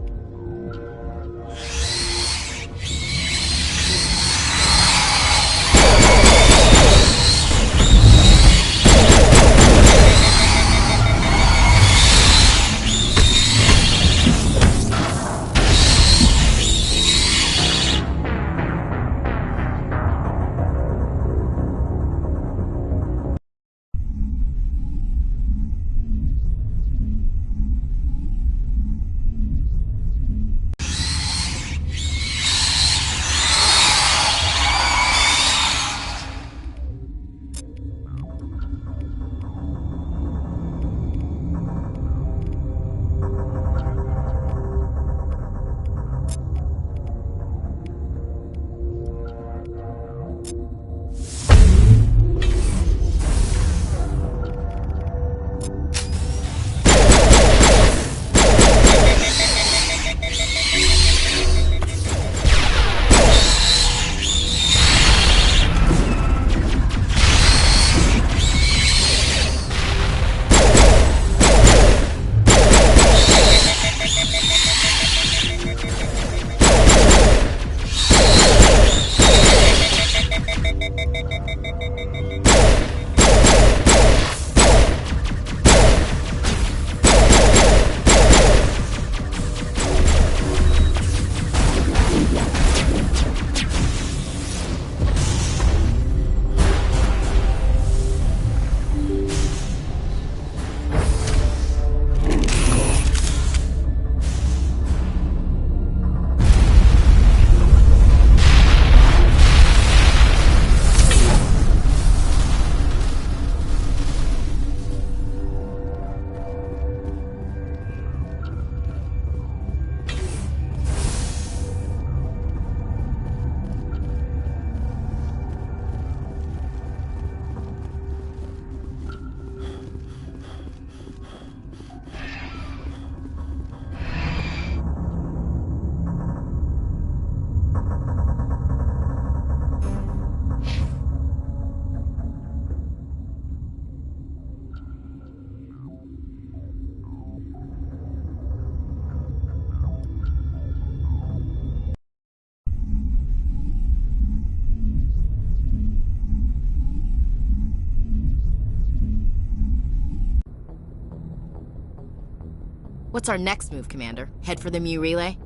What's our next move, Commander? Head for the Mu relay?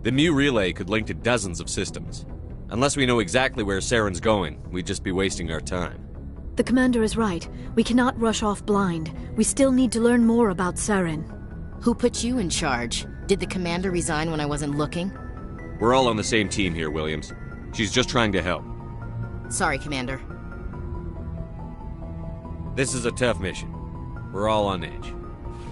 The Mu relay could link to dozens of systems. Unless we know exactly where Saren's going, we'd just be wasting our time. The commander is right. We cannot rush off blind. We still need to learn more about Saren. Who put you in charge? Did the commander resign when I wasn't looking? We're all on the same team here, Williams. She's just trying to help. Sorry, Commander. This is a tough mission. We're all on edge.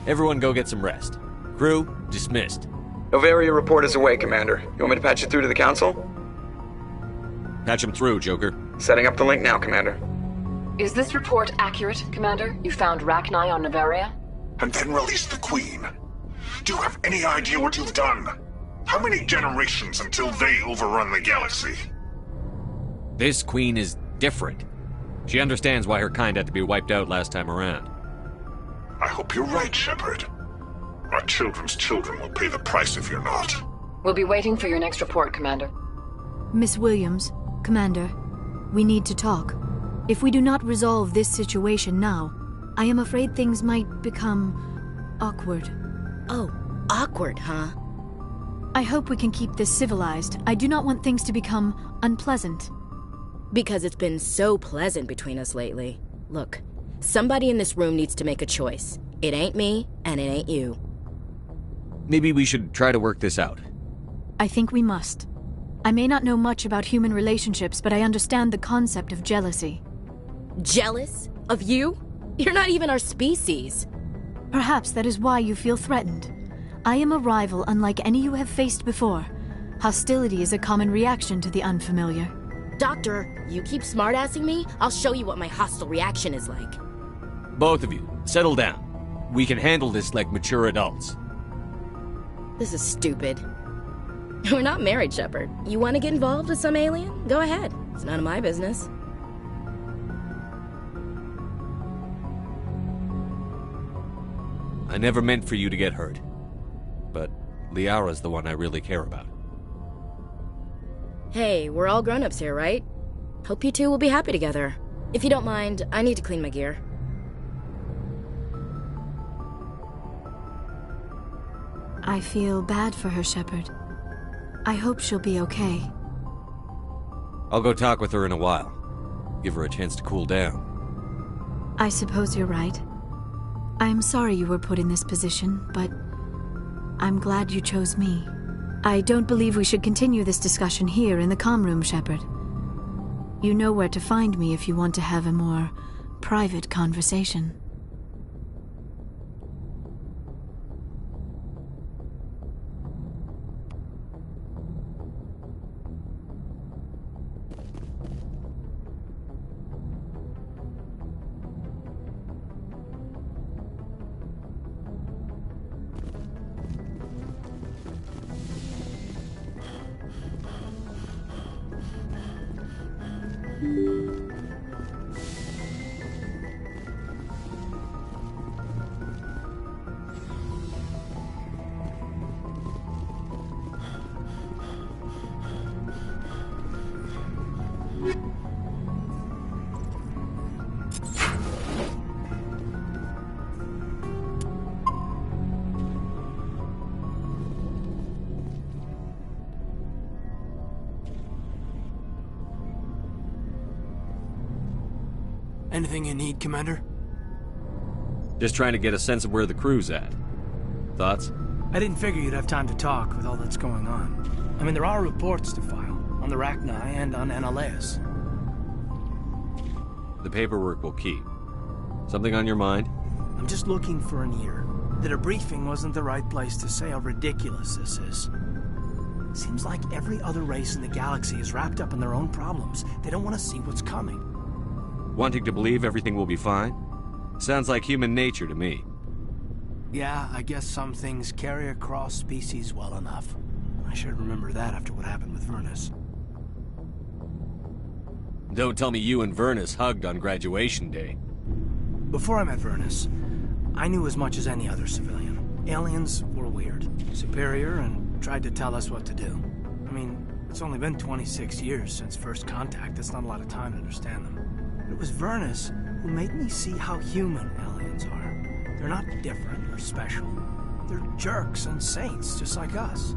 Everyone go get some rest. Crew, dismissed. Noveria report is away, Commander. You want me to patch it through to the Council? Patch him through, Joker. Setting up the link now, Commander. Is this report accurate, Commander? You found Rachni on Noveria? And then released the Queen. Do you have any idea what you've done? How many generations until they overrun the galaxy? This Queen is different. She understands why her kind had to be wiped out last time around. I hope you're right, Shepard. Our children's children will pay the price if you're not. We'll be waiting for your next report, Commander. Miss Williams, Commander, we need to talk. If we do not resolve this situation now, I am afraid things might become awkward. Oh, awkward, huh? I hope we can keep this civilized. I do not want things to become unpleasant. Because it's been so pleasant between us lately. Look, somebody in this room needs to make a choice. It ain't me, and it ain't you. Maybe we should try to work this out. I think we must. I may not know much about human relationships, but I understand the concept of jealousy. Jealous? Of you? You're not even our species. Perhaps that is why you feel threatened. I am a rival unlike any you have faced before. Hostility is a common reaction to the unfamiliar. Doctor, you keep smartassing me, I'll show you what my hostile reaction is like. Both of you, settle down. We can handle this like mature adults. This is stupid. We're not married, Shepard. You want to get involved with some alien? Go ahead. It's none of my business. I never meant for you to get hurt. But Liara's the one I really care about. Hey, we're all grown-ups here, right? Hope you two will be happy together. If you don't mind, I need to clean my gear. I feel bad for her, Shepard. I hope she'll be okay. I'll go talk with her in a while. Give her a chance to cool down. I suppose you're right. I'm sorry you were put in this position, but I'm glad you chose me. I don't believe we should continue this discussion here in the comm room, Shepard. You know where to find me if you want to have a more private conversation. Anything you need, Commander? Just trying to get a sense of where the crew's at. Thoughts? I didn't figure you'd have time to talk with all that's going on. I mean, there are reports to file, on the Rachni and on Annaleas. The paperwork will keep. Something on your mind? I'm just looking for an ear. The debriefing wasn't the right place to say how ridiculous this is. Seems like every other race in the galaxy is wrapped up in their own problems. They don't want to see what's coming. Wanting to believe everything will be fine? Sounds like human nature to me. Yeah, I guess some things carry across species well enough. I should remember that after what happened with Vernus. Don't tell me you and Vernus hugged on graduation day. Before I met Vernus, I knew as much as any other civilian. Aliens were weird, superior, and tried to tell us what to do. I mean, it's only been 26 years since first contact. That's not a lot of time to understand them. But it was Vernus who made me see how human aliens are. They're not different or special. They're jerks and saints, just like us.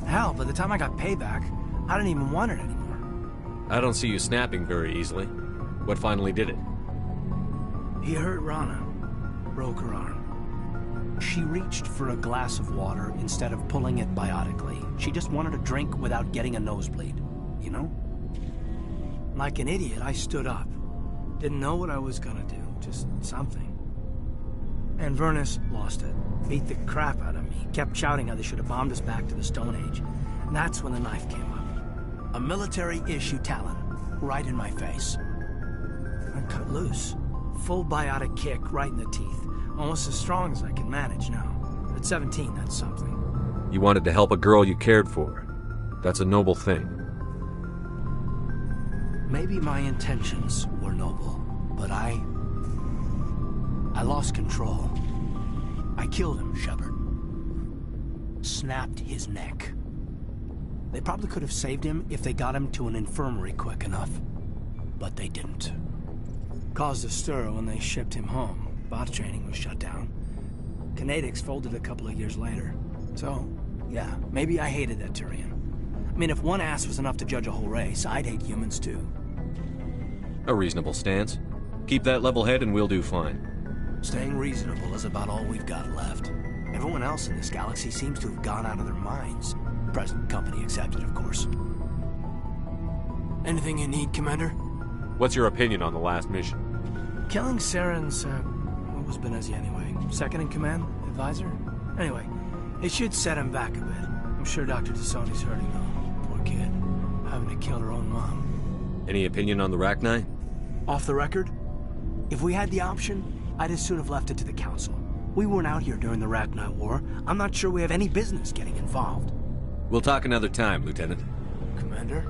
Hell, by the time I got payback, I didn't even want it anymore. I don't see you snapping very easily. What finally did it? He hurt Rana. Broke her arm. She reached for a glass of water instead of pulling it biotically. She just wanted a drink without getting a nosebleed. You know? Like an idiot, I stood up. Didn't know what I was gonna do. Just something. And Vernus lost it. Beat the crap out of me. Kept shouting how they should have bombed us back to the Stone Age. And that's when the knife came up. A military-issue Talon. Right in my face. I cut loose. Full biotic kick right in the teeth. Almost as strong as I can manage now. At 17, that's something. You wanted to help a girl you cared for. That's a noble thing. Maybe my intentions were noble, but I lost control. I killed him, Shepard. Snapped his neck. They probably could have saved him if they got him to an infirmary quick enough. But they didn't. Caused a stir when they shipped him home. Bot training was shut down. Kinetics folded a couple of years later. So, yeah, maybe I hated that Turian. I mean, if one ass was enough to judge a whole race, I'd hate humans too. A reasonable stance. Keep that level head and we'll do fine. Staying reasonable is about all we've got left. Everyone else in this galaxy seems to have gone out of their minds. Present company accepted, of course. Anything you need, Commander? What's your opinion on the last mission? Killing Saren's, what was Benezia anyway? Second in command? Advisor? Anyway, it should set him back a bit. I'm sure Dr. T'Soni's hurting though. Poor kid. Having to kill her own mom. Any opinion on the Rachni? Off the record? If we had the option, I'd as soon have left it to the Council. We weren't out here during the Rachni War. I'm not sure we have any business getting involved. We'll talk another time, Lieutenant. Commander?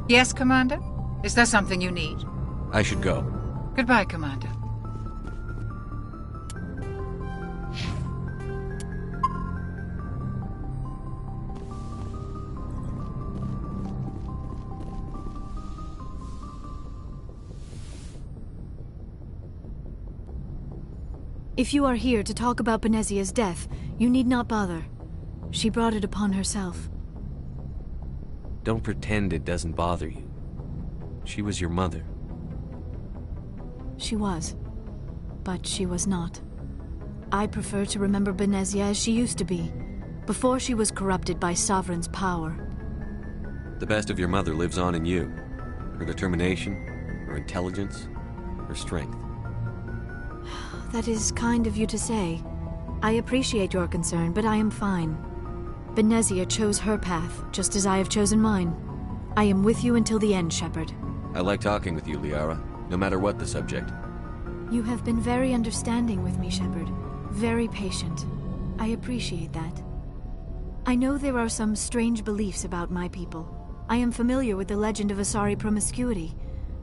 Yes, Commander? Is there something you need? I should go. Goodbye, Commander. If you are here to talk about Benezia's death, you need not bother. She brought it upon herself. Don't pretend it doesn't bother you. She was your mother. She was. But she was not. I prefer to remember Benezia as she used to be, before she was corrupted by Sovereign's power. The best of your mother lives on in you. Her determination, her intelligence, her strength. That is kind of you to say. I appreciate your concern, but I am fine. Benezia chose her path, just as I have chosen mine. I am with you until the end, Shepard. I like talking with you, Liara, no matter what the subject. You have been very understanding with me, Shepard. Very patient. I appreciate that. I know there are some strange beliefs about my people. I am familiar with the legend of Asari promiscuity,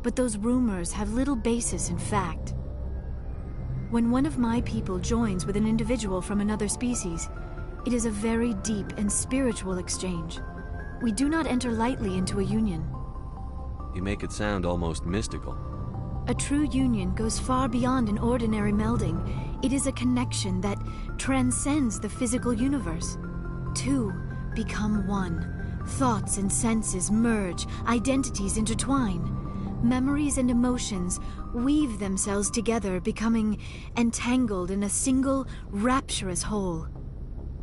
but those rumors have little basis in fact. When one of my people joins with an individual from another species, it is a very deep and spiritual exchange. We do not enter lightly into a union. You make it sound almost mystical. A true union goes far beyond an ordinary melding. It is a connection that transcends the physical universe. Two become one. Thoughts and senses merge, identities intertwine. Memories and emotions weave themselves together, becoming entangled in a single, rapturous whole.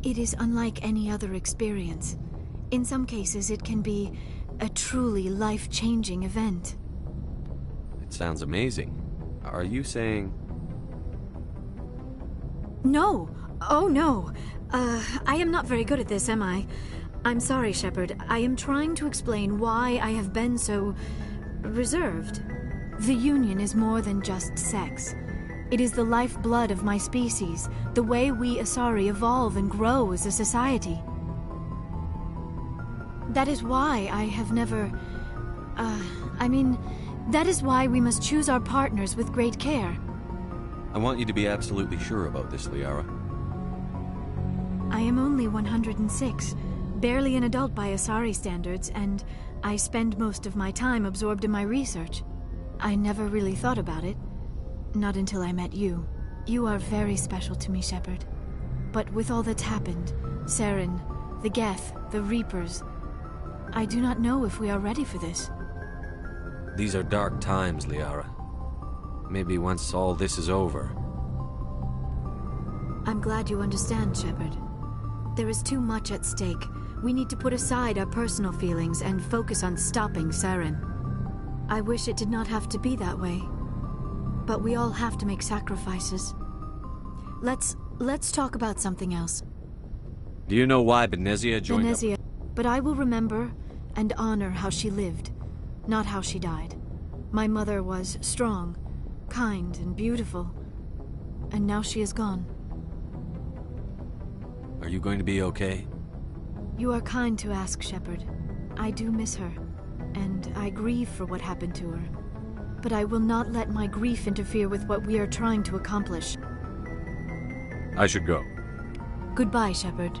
It is unlike any other experience. In some cases, it can be a truly life-changing event. It sounds amazing. Are you saying... No! Oh, no! I am not very good at this, am I? I'm sorry, Shepard. I am trying to explain why I have been so... reserved. The Union is more than just sex. It is the lifeblood of my species, the way we Asari evolve and grow as a society. That is why I have never... that is why we must choose our partners with great care. I want you to be absolutely sure about this, Liara. I am only 106, barely an adult by Asari standards, and I spend most of my time absorbed in my research. I never really thought about it. Not until I met you. You are very special to me, Shepard. But with all that's happened, Saren, the Geth, the Reapers, I do not know if we are ready for this. These are dark times, Liara. Maybe once all this is over. I'm glad you understand, Shepard. There is too much at stake. We need to put aside our personal feelings and focus on stopping Saren. I wish it did not have to be that way. But we all have to make sacrifices. Let's talk about something else. Do you know why Benezia joined up? Benezia, but I will remember and honor how she lived, not how she died. My mother was strong, kind, and beautiful. And now she is gone. Are you going to be okay? You are kind to ask, Shepard. I do miss her, and I grieve for what happened to her. But I will not let my grief interfere with what we are trying to accomplish. I should go. Goodbye, Shepard.